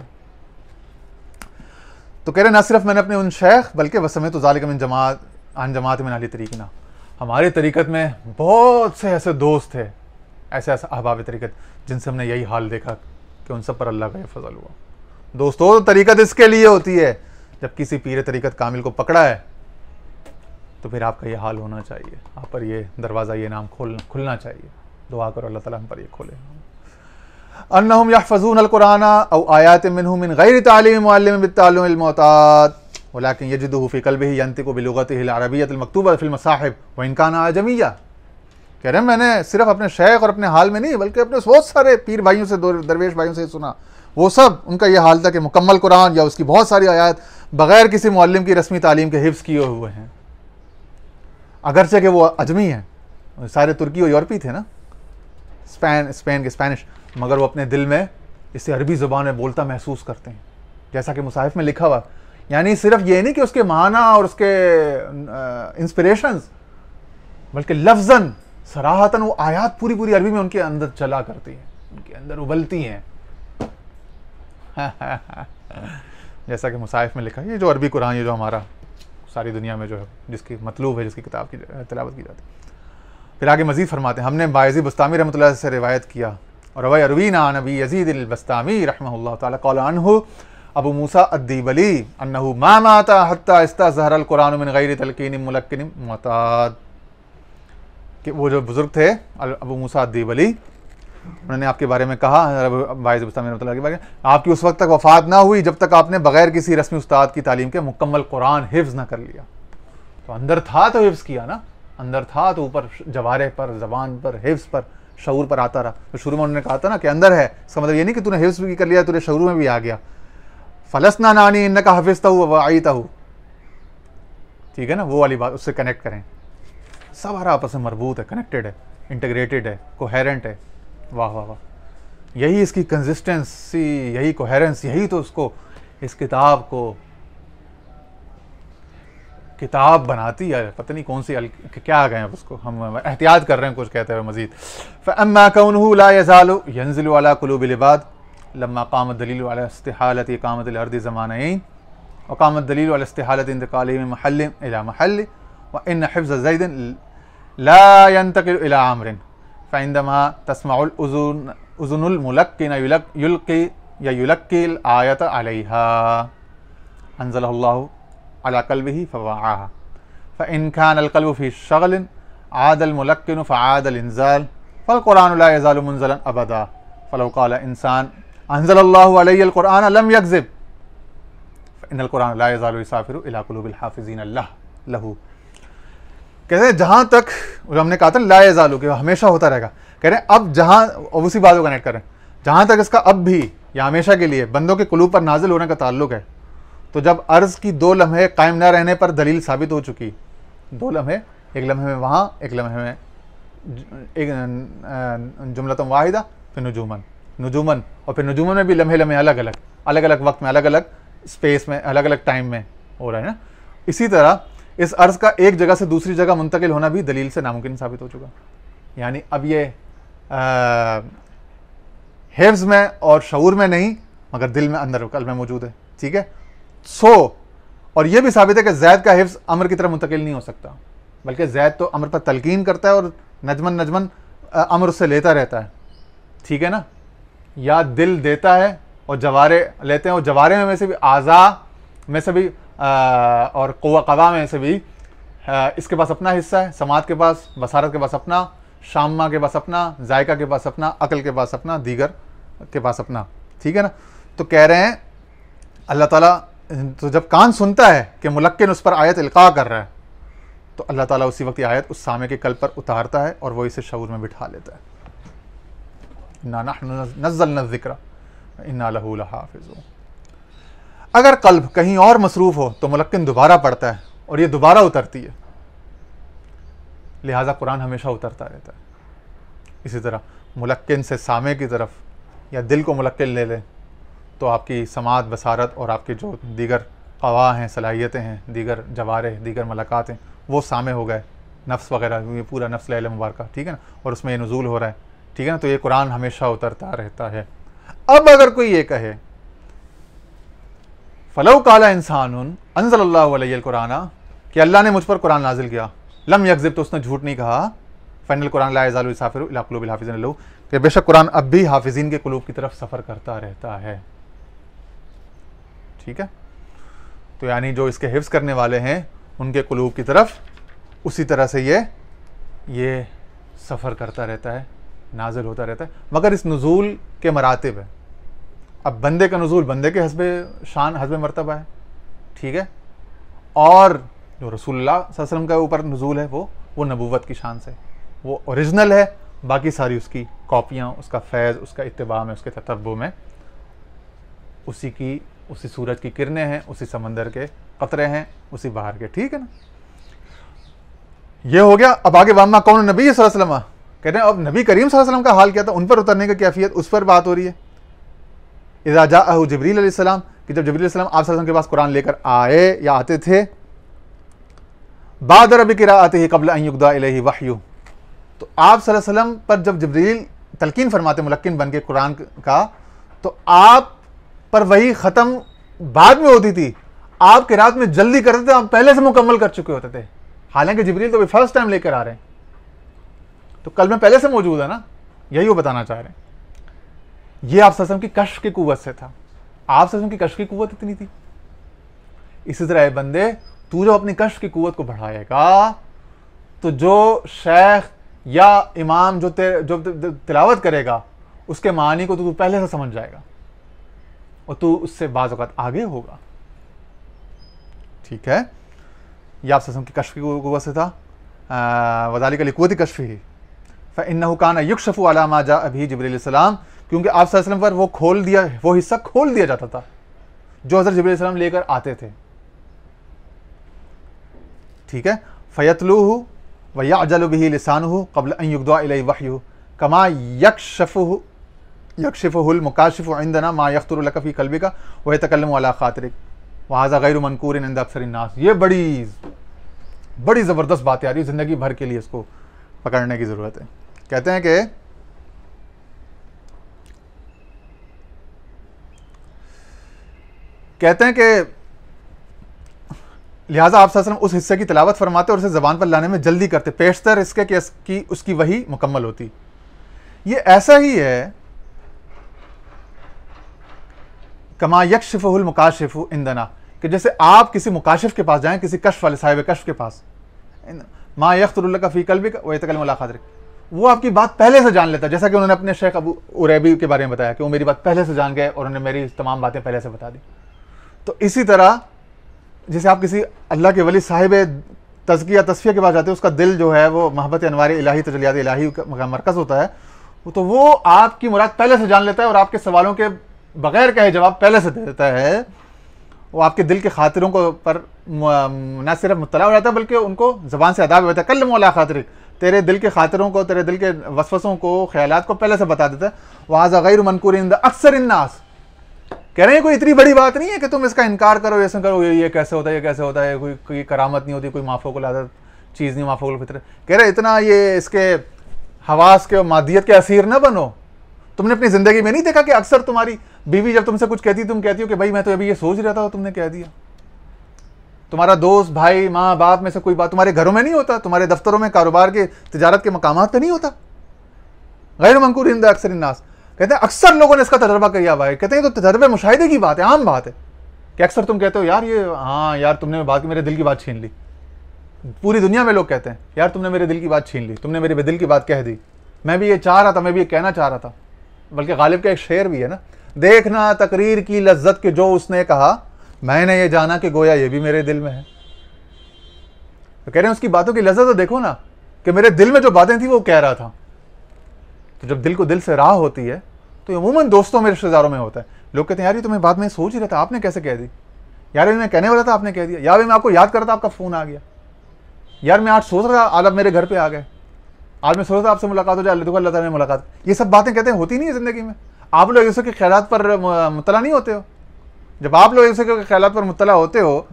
तो कह रहे ना सिर्फ मैंने अपने उन शेख बल्कि वसमें तो ज़ालिका मिन जमात अन जमात मिन अहली तरीक़ना, हमारे तरीक़त में बहुत से ऐसे दोस्त थे, ऐसे अहबाब तरीक़त, जिनसे हमने यही हाल देखा कि उन सब पर अल्लाह का फजल हुआ। दोस्तों, तरीक़त इसके लिए होती है, जब किसी पीर तरीक़त कामिल को पकड़ा है तो फिर आपका ये हाल होना चाहिए, आप पर ये दरवाज़ा, ये नाम खुलना चाहिए। दुआ करो अल्लाह ताला हम पर ये खोले। अन्नहुम यहफ़ज़ून अल-कुरान औ आयातिन मिन्हु मिन गैरि तालीम मुअल्लिम बित्ताल्लुम अल-मुअताद वलाकिन यजिदुहु फ़ी क़ल्बिही यंतिक़ु बिलुग़तिही अल-अरबिय्यति अल-मक्तूबा फ़िल मसाहिब व इन काना अजमिय्या। कह रहे हैं मैंने सिर्फ अपने शेख और अपने हाल में नहीं, बल्कि अपने बहुत सारे पीर भाइयों से, दरवेश भाइयों से सुना, वो सब उनका ये हाल था कि मुकम्मल कुरान या उसकी बहुत सारी आयात बग़ैर किसी मुअल्लिम की रस्मी तालीम के हिफ्ज़ किए हुए हैं। अगरचे कि वो अजमी हैं, सारे तुर्की और यूरोपी थे ना, स्पेन के स्पेनिश, मगर वो अपने दिल में इसे अरबी ज़ुबान में बोलता महसूस करते हैं, जैसा कि मुसाहिफ में लिखा हुआ। यानी सिर्फ ये नहीं कि उसके माना और उसके इंस्पिरेशंस, बल्कि लफ्ज़न सराहतन वो आयात पूरी पूरी अरबी में उनके अंदर चला करती हैं, उनके अंदर उबलती हैं। जैसा कि मुसाहिफ में लिखा है, ये जो अरबी कुरान, ये जो हमारा सारी दुनिया में जो है जिसकी मतलूब है, जिसकी किताब की तिलावत की जाती है। फिर आगे मजीद फरमाते हैं, हमने बायज़ी बस्तामी रहमतुल्लाह से रिवायत किया और रवा अरवीना नबी यजीद अल-बस्तामी रहमहुल्लाह ताला क़ाल अन्हु अबू मूसा अद्दीबली अन्नहु मा माता हत्ता इस्तज़हर अल-कुरान मिन गैरि तलकीन मुलक्किन मुअताद, कि वो जो बुजुर्ग थे अबू मूसा अद्दीबली, उन्होंने आपके बारे में कहा, बायज़ी बस्तामी रहमतुल्लाह के बारे में, आपकी उस वक्त तक वफ़ात ना हुई जब तक आपने बग़ैर किसी रस्मी उस्ताद की तालीम के मुकम्मल कुरान हिफ्ज़ ना कर लिया। तो अंदर था तो हिफ्ज़ किया ना, अंदर था तो ऊपर जवारे पर, ज़बान पर, हिफ्ज़ पर, शऊर पर आता रहा। तो शुरू में उन्होंने कहा था ना कि अंदर है, इसका मतलब ये नहीं कि तूने हिफ्ज़ भी कर लिया, तुझे शऊर में भी आ गया। फलसना नानी इन्नका हफ़िज़तहु व वअयतहु, ठीक है ना, वो वाली बात उससे कनेक्ट करें। सब हर आपस में मरबूत है, कनेक्टेड है, इंटीग्रेटेड है, कोहेरेंट है। वाह वाह वाह, यही इसकी कंसिस्टेंसी, यही कोहेरेंस, यही तो उसको, इस किताब को किताब बनाती है। पता नहीं कौन सी क्या आ गए हैं उसको, हम एहतियात कर रहे हैं कुछ कहते हुए मजीद। फ़अम्मा कौनुहु ला यज़ालु यंज़िलु अला क़ुलूबिल इबाद लम्मा क़ामत दलीलु अला इस्तिहालति इक़ामतिल अर्दि ज़मानैन व क़ामत दलीलु अला इस्तिहालति इंतिक़ालिहि मिन महल्लिन इला महल्लिन व इन्न हिफ़्ज़ ज़ैदिन ला यंतक़िलु इला अम्रिन फ़इंदमा तस्मउल उज़ुनुल मुलक्किन युल्क़ी या युलक्किल आयत अलैहा अंज़लहुल्लाहु अला क़ल्बिही फ़वअहा फ़इन कानल क़ल्बु फ़ी शग़लिन आदल मुलक्किनु फ़आदल इंज़ाल फ़ल ला यज़ालु मुनज़लन अबदा फ़लौ क़ाल इंसान अंज़लल्लाहु अलैहिल क़ुरआन लम यकज़िब फ़इन्नल क़ुरआन ला यज़ालु युसाफ़िरु इला क़ुलूबिल हाफ़िज़ीन लहू। कहते हैं जहाँ तक हमने कहा था ला यज़ालु कि हमेशा होता रहेगा, कह रहे हैं अब जहाँ उसी बात को कनेक्ट करें, जहाँ तक इसका अब भी या हमेशा के लिए बंदों के कुलूब पर नाजिल होने का ताल्लुक है, तो जब अर्ज़ की 2 लम्हे कायम न रहने पर दलील साबित हो चुकी, 2 लम्हे, एक लम्हे में वहाँ, एक लम्हे में एक जुमलतन वाहिदा, फिर नुजूमन और फिर नुजूमन में भी लम्हे लम्हे अलग अलग वक्त में, अलग अलग स्पेस में, अलग अलग टाइम में हो रहा है ना। इसी तरह इस अर्ज़ का एक जगह से दूसरी जगह मुंतकिल होना भी दलील से नामुमकिन साबित हो चुका। यानी अब ये हिफ्ज़ में और शऊर में नहीं, मगर दिल में, अंदर कल्ब में मौजूद है, ठीक है। और यह भी साबित है कि ज़ैद का हिफ्ज़ अमर की तरफ मुंतकिल नहीं हो सकता, बल्कि ज़ैद तो अमर पर तलकीन करता है और नजमन अमर उससे लेता रहता है, ठीक है ना। या दिल देता है और जवारे लेते हैं, और जवारे में से भी, आज़ा में से भी और क़ुव्वा क़ज़ा में से भी इसके पास अपना हिस्सा है। समात के पास, बसारत के पास अपना, शामा के पास अपना, जायका के पास अपना, अकल के पास अपना, दीगर के पास अपना, ठीक है ना। तो कह रहे हैं अल्लाह ताला, तो जब कान सुनता है कि मुलक्किन उस पर आयत इल्क़ा कर रहा है, तो अल्लाह ताला उसी वक्त आयत उस सामे के कल्ब पर उतारता है और वो इसे शऊर में बिठा लेता है। इन्ना नहनु नज़्ज़लना ज़िक्रा इन्ना लहू लहाफ़िज़ून। अगर कल्ब कहीं और मसरूफ़ हो तो मुलक्किन दोबारा पढ़ता है और ये दोबारा उतरती है, लिहाजा कुरान हमेशा उतरता रहता है। इसी तरह मुलक्किन से सामे की तरफ या दिल को मुलक्किन ले लें तो आपकी समात, बसारत और आपके जो दीगर क़वा हैं, सलाहियतें हैं, दीगर जवारे, दीगर मलकात हैं, वो सामे हो गए, नफ्स वगैरह, ये पूरा नफ्स लैल मुबारका, ठीक है ना, और उसमें ये नुज़ूल हो रहा है, ठीक है ना। तो ये कुरान हमेशा उतरता रहता है। अब अगर कोई ये कहे फ़लौ क़ाला इंसानुन अंज़लल्लाहु अलैहिल क़ुरआन, कि अल्लाह ने मुझ पर कुरान नाजिल किया, लम यकज़िब, तो उसने झूठ नहीं कहा, फ़इन्नल क़ुरआन ला यज़ालु युसाफ़िरु इला क़ुलूबिल हाफ़िज़ीन लहू, कि बेशक कुरान अब भी हाफिज़ीन के कुलूब की तरफ सफ़र करता रहता है, ठीक है। तो यानी जो इसके हिफ्ज़ करने वाले हैं उनके कुलूब की तरफ उसी तरह से ये सफ़र करता रहता है, नाजिल होता रहता है। मगर इस नुज़ूल के मरातिब है। अब बंदे का नुज़ूल बंदे के हस्बे शान, हस्बे मर्तबा है, ठीक है, और जो रसूलुल्लाह सल्लल्लाहु अलैहि वसल्लम का ऊपर नुज़ूल है वो नबूवत की शान से, वो ओरिजिनल है, बाकी सारी उसकी कॉपियाँ, उसका फैज़, उसका इत्तिबा में, उसके ततब्बु में उसी सूरज की किरणें हैं, उसी समंदर के कतरे हैं, उसी बहार के, ठीक है ना। ये हो गया। अब आगे वामा कौन नबी सल्लल्लाहु अलैहि वसल्लम, कहते हैं अब नबी करीम सल्लल्लाहु अलैहि वसल्लम का हाल क्या था, उन पर उतरने की कैफियत, उस पर बात हो रही है। इज़ा जाअहु जिब्रील अलैहिस्सलाम, कि जब जिब्रील अलैहिस्सलाम आप सल्लल्लाहु अलैहि वसल्लम के पास कुरान लेकर आए या आते थे, बादर बिक़िराअतिही क़ब्ल अन युक़दा इलैहि वह्यु, तो आप सल्लल्लाहु अलैहि वसल्लम पर जब जिब्रील तलकीन फरमाते मुलक्किन बन के कुरान का, तो आप पर वही ख़त्म बाद में होती थी। आप किरात में जल्दी करते थे, आप पहले से मुकम्मल कर चुके होते थे, हालांकि जिब्रील तो फर्स्ट टाइम लेकर आ रहे हैं, तो कल में पहले से मौजूद है ना, यही वो बताना चाह रहे हैं। ये आप सल्लल्लाहु अलैहि वसल्लम की कश्फ की कुव्वत से था। आप सल्लल्लाहु अलैहि वसल्लम की कश्फ की कुव्वत इतनी थी। इसी तरह बंदे, तू जो अपनी कश्फ की कुव्वत को बढ़ाएगा तो जो शेख या इमाम जो तिलावत करेगा उसके मानी को तो तू पहले से समझ जाएगा और तू उससे बाज़ औक़ात आगे होगा। ठीक है, यह आप सल्लल्लाहु अलैहि वसल्लम की कश्फ की कुव्वत से था। वज़ालिका लिक़ुव्वति कश्फ़िही फ़इन्नहु काना युक्शफ़ु अला मा जाअ बिही जिब्रील अलैहिस्सलाम, क्योंकि आप सल्लल्लाहु अलैहि वसल्लम पर वो हिस्सा खोल दिया जाता था जो हज़रत जिब्रील अलैहिस्सलाम लेकर आते थे। ठीक है, फ़यतलूहु व यअजलु बिही लिसानुहु क़ब्ल अन युक़दा इलैहि वह्युहु कमा यक्शिफ़ुहुल मुकाशिफ़ु इंदना मा यख़्तुरु लका फ़ी क़ल्बिका व यतकल्लमु अला ख़ातिरिक व हाज़ा गैरु मनकूरिन इंद अक्सरिन नास। ये बड़ी ज़बरदस्त बात है यार, ज़िंदगी भर के लिए इसको पकड़ने की ज़रूरत है। कहते हैं कि लिहाजा आप सल्लल्लाहु अलैहि वसल्लम उस हिस्से की तिलावत फरमाते और उसे ज़बान पर लाने में जल्दी करते, पेशतर इसके कि उसकी वही मुकम्मल होती। ये ऐसा ही है कमा यक्शिफ़ुहुल मुकाशिफ़ु इंदना, कि जैसे आप किसी मुकाशिफ के पास जाएं, किसी कश्फ वाले साहिब कश्फ के पास, मा यख़्तुरु लका फ़ी क़ल्बिका व यतकल्लमु अला ख़ातिरिक, वो आपकी बात पहले से जान लेता है। जैसा कि उन्होंने अपने शेख अबू उरैबी के बारे में बताया कि वो मेरी बात पहले से जान गए और उन्होंने मेरी तमाम बातें पहले से बता दी। तो इसी तरह जैसे आप किसी अल्लाह के वली साहिब तज़किया तस्फिया के पास जाते हैं, उसका दिल जो है वो मोहब्बत अनवार इलाही तजलियात इलाही का मरकज़ होता है, तो वो आपकी मुराद पहले से जान लेता है और आपके सवालों के बग़ैर कहे जवाब पहले से दे देता है। वो आपके दिल के खातिरों को पर न सिर्फ मुत्तला हो जाता है बल्कि उनको ज़बान से अदा भी होता है। कल्लमु अला ख़ातिरिक, तेरे दिल के खातिरों को, तेरे दिल के वसवसों को, ख्यालात को पहले से बता देता है। वहाज़ा गैरु मनकूरिन इंद अक्सरिन नास, कह रहे हैं कोई इतनी बड़ी बात नहीं है कि तुम इसका इनकार करो, ऐसा करो, ये कैसे होता है, ये कैसे होता है, कोई करामत नहीं होती, कोई माफ़ूक़ुल आदत चीज़ नहीं, माफ़ूक़ुल फितरत। कह रहे इतना ये इसके हवास के और मादियत के असीर न बनो। तुमने अपनी ज़िंदगी में नहीं देखा कि अक्सर तुम्हारी बीवी जब तुमसे कुछ कहती, तुम कहती हो कि भाई मैं तो अभी ये सोच रहा था, तुमने कह दिया। तुम्हारा दोस्त, भाई, माँ बाप में से कोई बात तुम्हारे घरों में नहीं होता, तुम्हारे दफ्तरों में, कारोबार के, तिजारत के मकामात पे नहीं होता। गैर मंकूर इंद अक्सरिन नास, कहते हैं अक्सर लोगों ने इसका तजर्बा किया भाई। कहते हैं तो तजर्बे मुशाहिदे की बात है, आम बात है कि अक्सर तुम कहते हो यार ये, हाँ यार तुमने बात की, मेरे दिल की बात छीन ली। पूरी दुनिया में लोग कहते हैं यार तुमने मेरे दिल की बात छीन ली, तुमने मेरे दिल की बात कह दी, मैं भी ये चाह रहा था, मैं भी ये कहना चाह रहा था। बल्कि गालिब का एक शेर भी है ना, देखना तकरीर की लज्जत के जो उसने कहा, मैंने ये जाना कि गोया ये भी मेरे दिल में है। तो कह रहे हैं उसकी बातों की लज्जत तो देखो ना, कि मेरे दिल में जो बातें थी वो कह रहा था। तो जब दिल को दिल से राह होती है तो अमूमन दोस्तों में, रिश्तेदारों में होता है। लोग कहते हैं यार ये तुम्हें बात मैं सोच ही रहा था, आपने कैसे कह दी, यार मैं कहने वाला था आपने कह दिया, यार मैं आपको याद कर रहा था आपका फ़ोन आ गया, यार मैं आज सोच रहा था आज आप मेरे घर पे आ गए, आज मैं सोच रहा था आपसे मुलाकात हो जाए, अल्लाह ताला ने मुलाकात। ये सब बातें कहते हैं होती नहीं है ज़िंदगी में। आप लोग एक दूसरे के ख्यालात पर मुत्तला नहीं होते हो। जब आप लोग एक दूसरे के ख्यालात पर मुत्तला होते हो,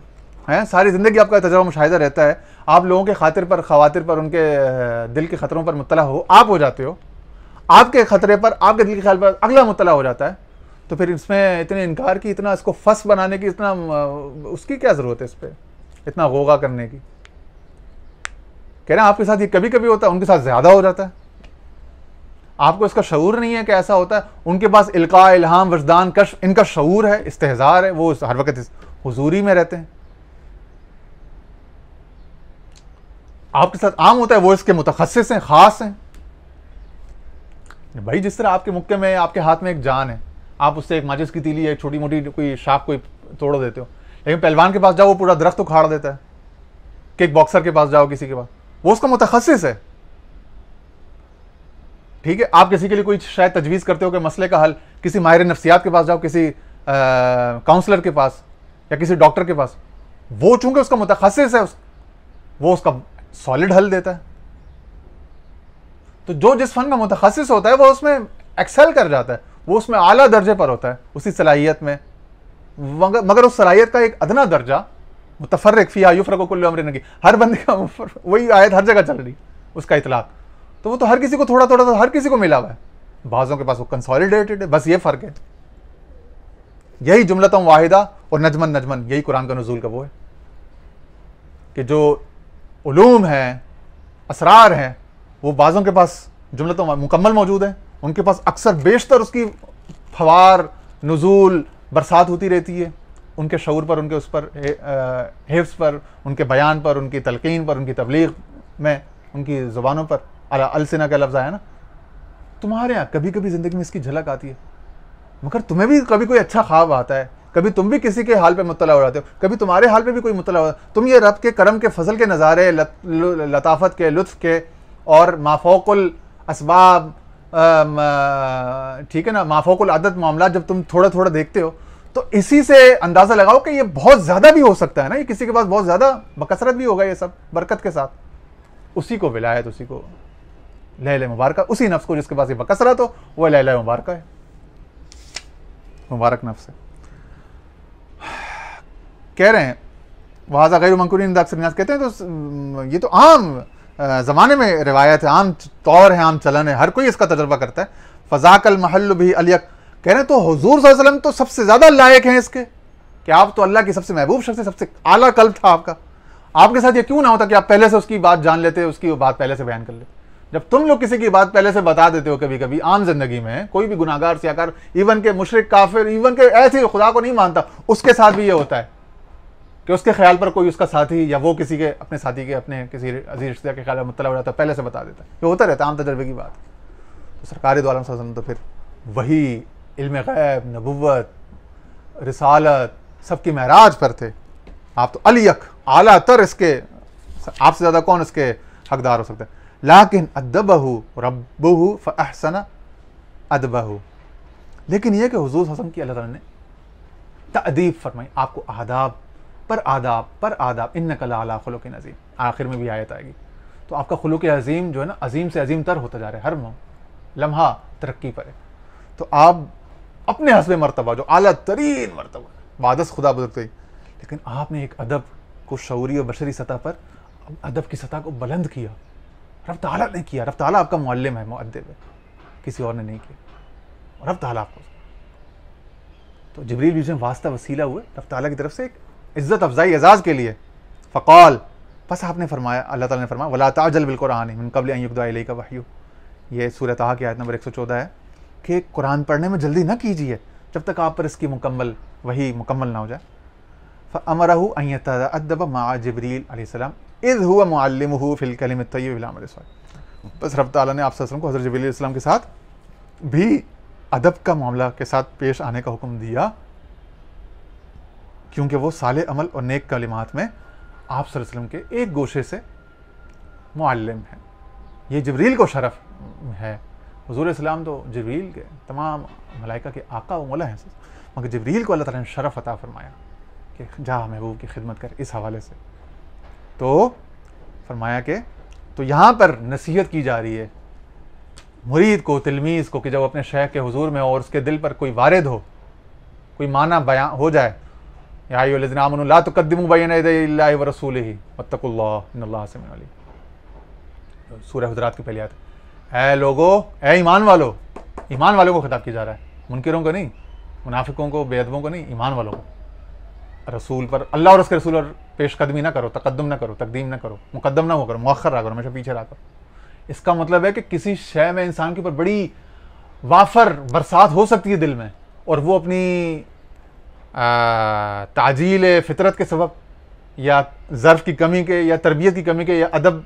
हैं, सारी ज़िंदगी आपका तजर्बा मुशाहिदा रहता है, आप लोगों के खातिर पर, खवातिर पर, उनके दिल के ख़तरों पर मुत्तला हो जाते हो, आपके ख़तरे पर, आपके दिल के ख्याल पर अगला मुत्तला हो जाता है, तो फिर इसमें इतने इनकार की, इतना इसको फंस बनाने की, इतना उसकी क्या ज़रूरत है, इस पर इतना गोगा करने की। कह रहे हैं आपके साथ ये कभी कभी होता है, उनके साथ ज़्यादा हो जाता है। आपको इसका शऊर नहीं है कि ऐसा होता है। उनके पास इल्का, इल्हाम, वजदान, कश्फ, इनका शऊर है, इस्तेहज़ार है, वो हर वक्त हुजूरी में रहते हैं। आपके साथ आम होता है, वो इसके मुतखस्सिस हैं, ख़ास हैं। भाई जिस तरह आपके मुक्के में, आपके हाथ में एक जान है, आप उससे एक माचिस की तीली, एक छोटी मोटी कोई शाख कोई तोड़ देते हो, लेकिन पहलवान के पास जाओ वो पूरा दरख्त उखाड़ देता है। किक बॉक्सर के पास जाओ, किसी के पास, वो उसका मुतखस्सिस है। ठीक है, आप किसी के लिए कोई शायद तजवीज़ करते हो कि मसले का हल, किसी माहिर नफ्सियात के पास जाओ, किसी काउंसलर के पास या किसी डॉक्टर के पास, वो चूंकि उसका मुतखस्सिस है, वो उसका सॉलिड हल देता है। तो जो जिस फन का मुतखस्सिस होता है वो उसमें एक्सेल कर जाता है, वो उसमें आला दर्जे पर होता है, उसी सलाहियत में। मगर उस सलाहियत का एक अदना दर्जा, मुतफर्रिक फ़ीहा युफ़रक़ु कुल्लु अम्रिन हकीम, हर बंदे का वही आयत हर जगह चल रही, उसका इतलाक़, तो वो तो हर किसी को थोड़ा थोड़ा, तो हर किसी को मिला हुआ है। बाज़ों के पास वो कंसोलिडेटेड है, बस ये फ़र्क है। यही जुमलतम वाहिदा और नजमन नजमन, यही कुरान का नुज़ूल का वो है कि जो उलूम हैं, असरार हैं, वो बाज़ों के पास जुमलतम मुकम्मल मौजूद है, उनके पास अक्सर बेशतर उसकी फवार, नुज़ूल, बरसात होती रहती है उनके शऊर पर, उनके उस पर हिफ्ज़ पर, उनके बयान पर, उनकी तलकीन पर, उनकी तबलीग में, उनकी ज़ुबानों पर। अलसिना का लफ्ज़ आया ना, तुम्हारे यहाँ कभी कभी ज़िंदगी में इसकी झलक आती है, मगर तुम्हें भी कभी कोई अच्छा ख्वाब आता है, कभी तुम भी किसी के हाल पे मुत्तला हो जाते हो, कभी तुम्हारे हाल पे भी कोई मुत्तला हो जाता है, तुम ये रब के करम के फजल के नज़ारे, लताफ़त के, लुत्फ़ के और माफ़ौकुल असबाब, ठीक है ना, माफ़ौकुल आदत मामला जब तुम थोड़ा थोड़ा देखते हो, तो इसी से अंदाज़ा लगाओ कि ये बहुत ज़्यादा भी हो सकता है ना, ये किसी के पास बहुत ज़्यादा बकसरत भी होगा, ये सब बरकत के साथ। उसी को विलायत, उसी को लैला मुबारक, उसी नफ्स को जिसके पास ये बकसरत हो, वह लैला मुबारक है, मुबारक नफ्स है। कह रहे हैं वहाज़ा गैर मंकुरीन अक्सर नास कहते हैं, तो ये तो आम ज़माने में रिवायत है, आम तौर है, आम चलन है, हर कोई इसका तजर्बा करता है। फ़ज़ाकल महल भी अलियक, कह रहे हैं तो हुज़ूर सल्लल्लाहु अलैहि वसल्लम तो सबसे ज़्यादा लायक हैं इसके कि आप तो अल्लाह की सबसे महबूब शख्स है, सबसे आला कल्ब था आपका। आपके साथ ये क्यों ना होता कि आप पहले से उसकी बात जान लेते, उसकी बात पहले से बयान कर लेते। जब तुम लोग किसी की बात पहले से बता देते हो, कभी कभी आम जिंदगी में कोई भी गुनाहगार, सियाकार, इवन के मुशरिक, काफिर, इवन के ऐसे खुदा को नहीं मानता, उसके साथ भी ये होता है कि उसके ख्याल पर कोई उसका साथी या वो किसी के अपने साथी के, अपने किसी अजीज रिश्तेदार के ख्याल में मुत्तला हो जाता है, पहले से बता देता है। ये होता रहता है, आम तजर्बे की बात। तो सरकार दो आलम सल्लल्लाहु अलैहि वसल्लम तो फिर वही इल्म गैब, नबुव्वत, रिसालत, सबकी महराज पर थे। आप तो अलियक, आला तर, इसके आपसे ज़्यादा कौन इसके हकदार हो सकता है। लाकिन अदबहु रब्बुहु फअहसन अदबहु, लेकिन यह कि हुज़ूर सल्लल्लाहु अलैहि वसल्लम की अल्लाह ताला ने तअदीब फरमाई, आपको आदाब पर आदाब पर आदाब, इन्नका लअला खुलुक़िन अज़ीम, आखिर में भी आयत आएगी। तो आपका खुलुक़ अज़ीम जो है ना, अज़ीम से अज़ीम तर होता जा रहा है, हर लम्हा तरक्की पर है। तो आप अपने हस्बे मर्तबा जो आला तरीन मर्तबा, बादस खुदा बुजुर्ग थे, लेकिन आपने एक अदब को शऊरी और बशरी सतह पर, अदब की सतह को बुलंद किया। रब ताला ने किया, रब ताला आपका मुअल्लिम है, मुअद्दिब है, किसी और ने नहीं किया, रब ताला आपको। तो जिब्रील बीच में वास्ता वसीला हुए रब ताला की तरफ से एक इज़्ज़त अफजाई एजाज़ के लिए। फ़क़ाल, बस आपने फरमाया, अल्लाह ताला ने फरमाया, वला ताजल बिल कुरान मिन क़ब्ल अन युक़दा इलैका वह्यु, ये सूरह ताहा की आयत नंबर 114 है कि कुरान पढ़ने में जल्दी ना कीजिए जब तक आप पर इसकी मुकम्मल वही मुकम्मल ना हो जाए। फ़अमरहु अन यतअद्दब मअ जिब्रील अलैहिस्सलाम इज़ हुवा मुअल्लिमुहु फ़िल कलिमत तय्यब बिल अमल सालिह। बस रब ताला ने आप सल्लल्लाहु अलैहि वसल्लम को हज़रत जिब्रील अलैहिस्सलाम के साथ भी अदब का मामला के साथ पेश आने का हुक्म दिया, क्योंकि वो साले अमल और नेक कलिमात में आप सल्लल्लाहु अलैहि वसल्लम के एक गोशे से मुअल्लिम है। ये जिब्रील को शरफ है। हुज़ूर इस्लाम तो जिब्रील के तमाम मलाइका के आका व मौला हैं, मगर जिब्रील को अल्लाह ताला ने शरफ अता फरमाया कि जा महबूब की खिदमत कर। इस हवाले से तो फरमाया कि तो यहाँ पर नसीहत की जा रही है मुरीद को, तिलमीज़ को, कि जब अपने शेख के हुजूर में और उसके दिल पर कोई वारिद हो, कोई माना बयान हो जाए, या अय्युहल्लज़ीना आमनू ला तुक़द्दिमू बैना यदैल्लाहि व रसूलिही वत्तक़ुल्लाह इन्नल्लाहा समीउन अलीम। सूरह हुज़ुरात की पहली आयत। ऐ लोगो, ऐ ईमान वालों, ईमान वालों को खिताब किया जा रहा है, मुनकिरों को नहीं, मुनाफिकों को, बेअदबों को नहीं, ईमान वालों को। रसूल पर, अल्लाह और उसके रसूल पर पेशकदमी ना करो, तकद्दुम ना करो, तकदीम ना करो, मुकद्दम ना हो करो, मुअख्खर रहा करो, हमेशा पीछे रहा करो। इसका मतलब है कि किसी शय में इंसान के ऊपर बड़ी वाफर बरसात हो सकती है दिल में, और वो अपनी ताजील फितरत के सबब या ज़र्फ़ की कमी के या तरबियत की कमी के या अदब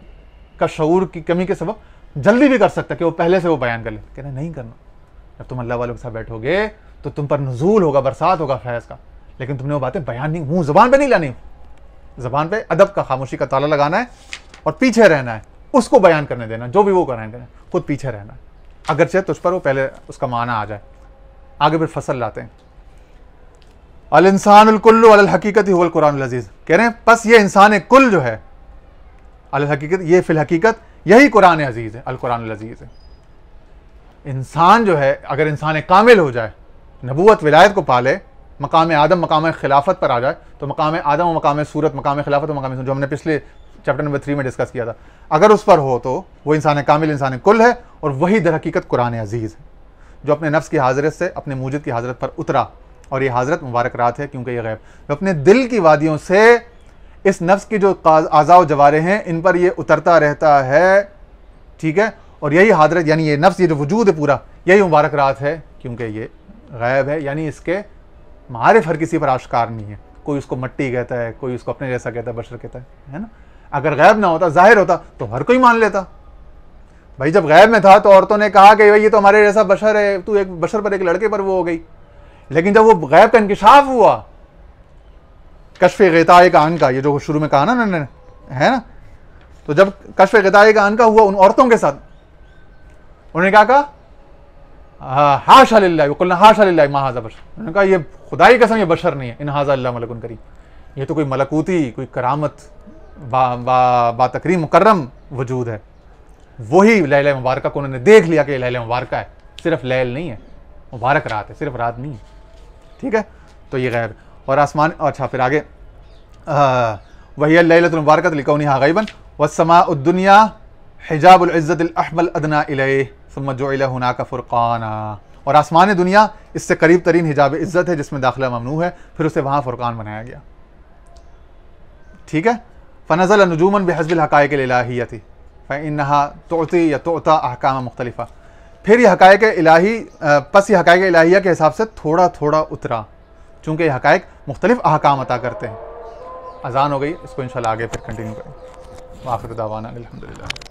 का शऊर की कमी के सबब जल्दी भी कर सकता है कि वो पहले से वो बयान कर ले। कहना नहीं करना। जब तुम अल्लाह वालों के साथ बैठोगे तो तुम पर नुज़ूल होगा, बरसात होगा फैज़ का, लेकिन तुमने वो बातें बयान नहीं, मुँह ज़बान पे नहीं लानी। ज़बान पे अदब का, खामोशी का ताला लगाना है और पीछे रहना है, उसको बयान करने देना, जो भी वो कराएंगे खुद पीछे रहना है, अगरचे तुझ पर वो पहले उसका माना आ जाए। आगे फिर फसल लाते हैं, अल इंसानुल कुल्लु अलल हकीकत हुवल कुरानुल अज़ीज़। कह रहे हैं बस ये इंसान कुल जो है, अल हकीकत, ये फिल हकीकत यही कुरान अज़ीज़ है, अल कुरानुल अज़ीज़ है। इंसान जो है अगर इंसान कामिल हो जाए, नबूवत विलायत को पाले, मकाम आदम मकाम खिलाफत पर आ जाए, तो मकाम आदम और मकाम सूरत, मकाम खिलाफत और मकाम, जो हमने पिछले चैप्टर नंबर 3 में डिस्कस किया था, अगर उस पर हो तो वो इंसान कामिल, इंसान कुल है, और वही दर हकीकत कुरान अज़ीज़ है, जो अपने नफ्स की हाज़रत से अपने मूजिद की हाज़रत पर उतरा और ये हाजरत मुबारक रात है क्योंकि ये गैब अपने दिल की वादियों से इस नफ्स की जो आज़ा जवारे हैं इन पर ये उतरता रहता है, ठीक है। और यही हाजरत यानी ये नफ्स, ये जो वजूद है पूरा, यही मुबारक रात है क्योंकि ये गैब है, यानी इसके मारिफ हर किसी पर आश्कार नहीं है। कोई उसको मट्टी कहता है, कोई उसको अपने जैसा कहता है, बशर कहता है ना। अगर गैब ना होता, जाहिर होता तो हर कोई मान लेता। भाई जब गैब में था तो औरतों ने कहा कि भाई ये तो हमारे जैसा बशर है, तू एक बशर पर, एक लड़के पर वो हो गई। लेकिन जब वो गैब का इंकिशाफ हुआ, कश्फ ग़िताए का आन का, ये जो शुरू में कहा ना मैंने, है ना, तो जब कश्फ ग़िताए का आन का हुआ उन औरतों के साथ, उन्होंने क्या कहा, हाशा लिल्लाह, कुलना हाशा लिल्लाह मा हाज़ा बशर। उन्होंने कहा ये खुदा की कसम ये बशर नहीं है, इन हाज़ा इल्ला मलकुन करीम, ये तो कोई मलकूती, कोई करामत बातकरीम मुकर्रम वजूद है। वही लैला मुबारका को उन्होंने देख लिया कि लैला मुबारका है, सिर्फ लैल नहीं है, मुबारक रात है, सिर्फ रात नहीं है, ठीक है। तो ये गैब और आसमान। अच्छा फिर आगे, वही लैलतुल मुबारकत लिकौनिहा गैबन वस्समाउद दुनिया हिजाबुल इज़्ज़तिल अहमल अदना इलैहि सुम्मा जुइला हुनाका फुरक़ाना। और आसमान दुनिया इससे करीब तरीन हिजाब इज़्ज़त है जिसमें दाखिला ममनू है, फिर उसे वहाँ फुरक़ान बनाया गया, ठीक है। फ़नज़ल नुजूमन बिहस्बिल हक़ाइक़िल इलाहियति फ़इन्नहा तुअती या तुअता अहकाम मुख्तलिफ़ा। फिर ये हक़ाइक़ इलाही, पस ये हक़ाइक़ इलाहिया के हिसाब से थोड़ा थोड़ा उतरा, चूँकि ये हक़ाइक़ मुख्तलिफ़ अहकाम अता करते हैं। अज़ान हो गई, इसको इंशाअल्लाह आगे फिर कंटिन्यू करें। आखिर दावाना अल्हम्दुलिल्लाह।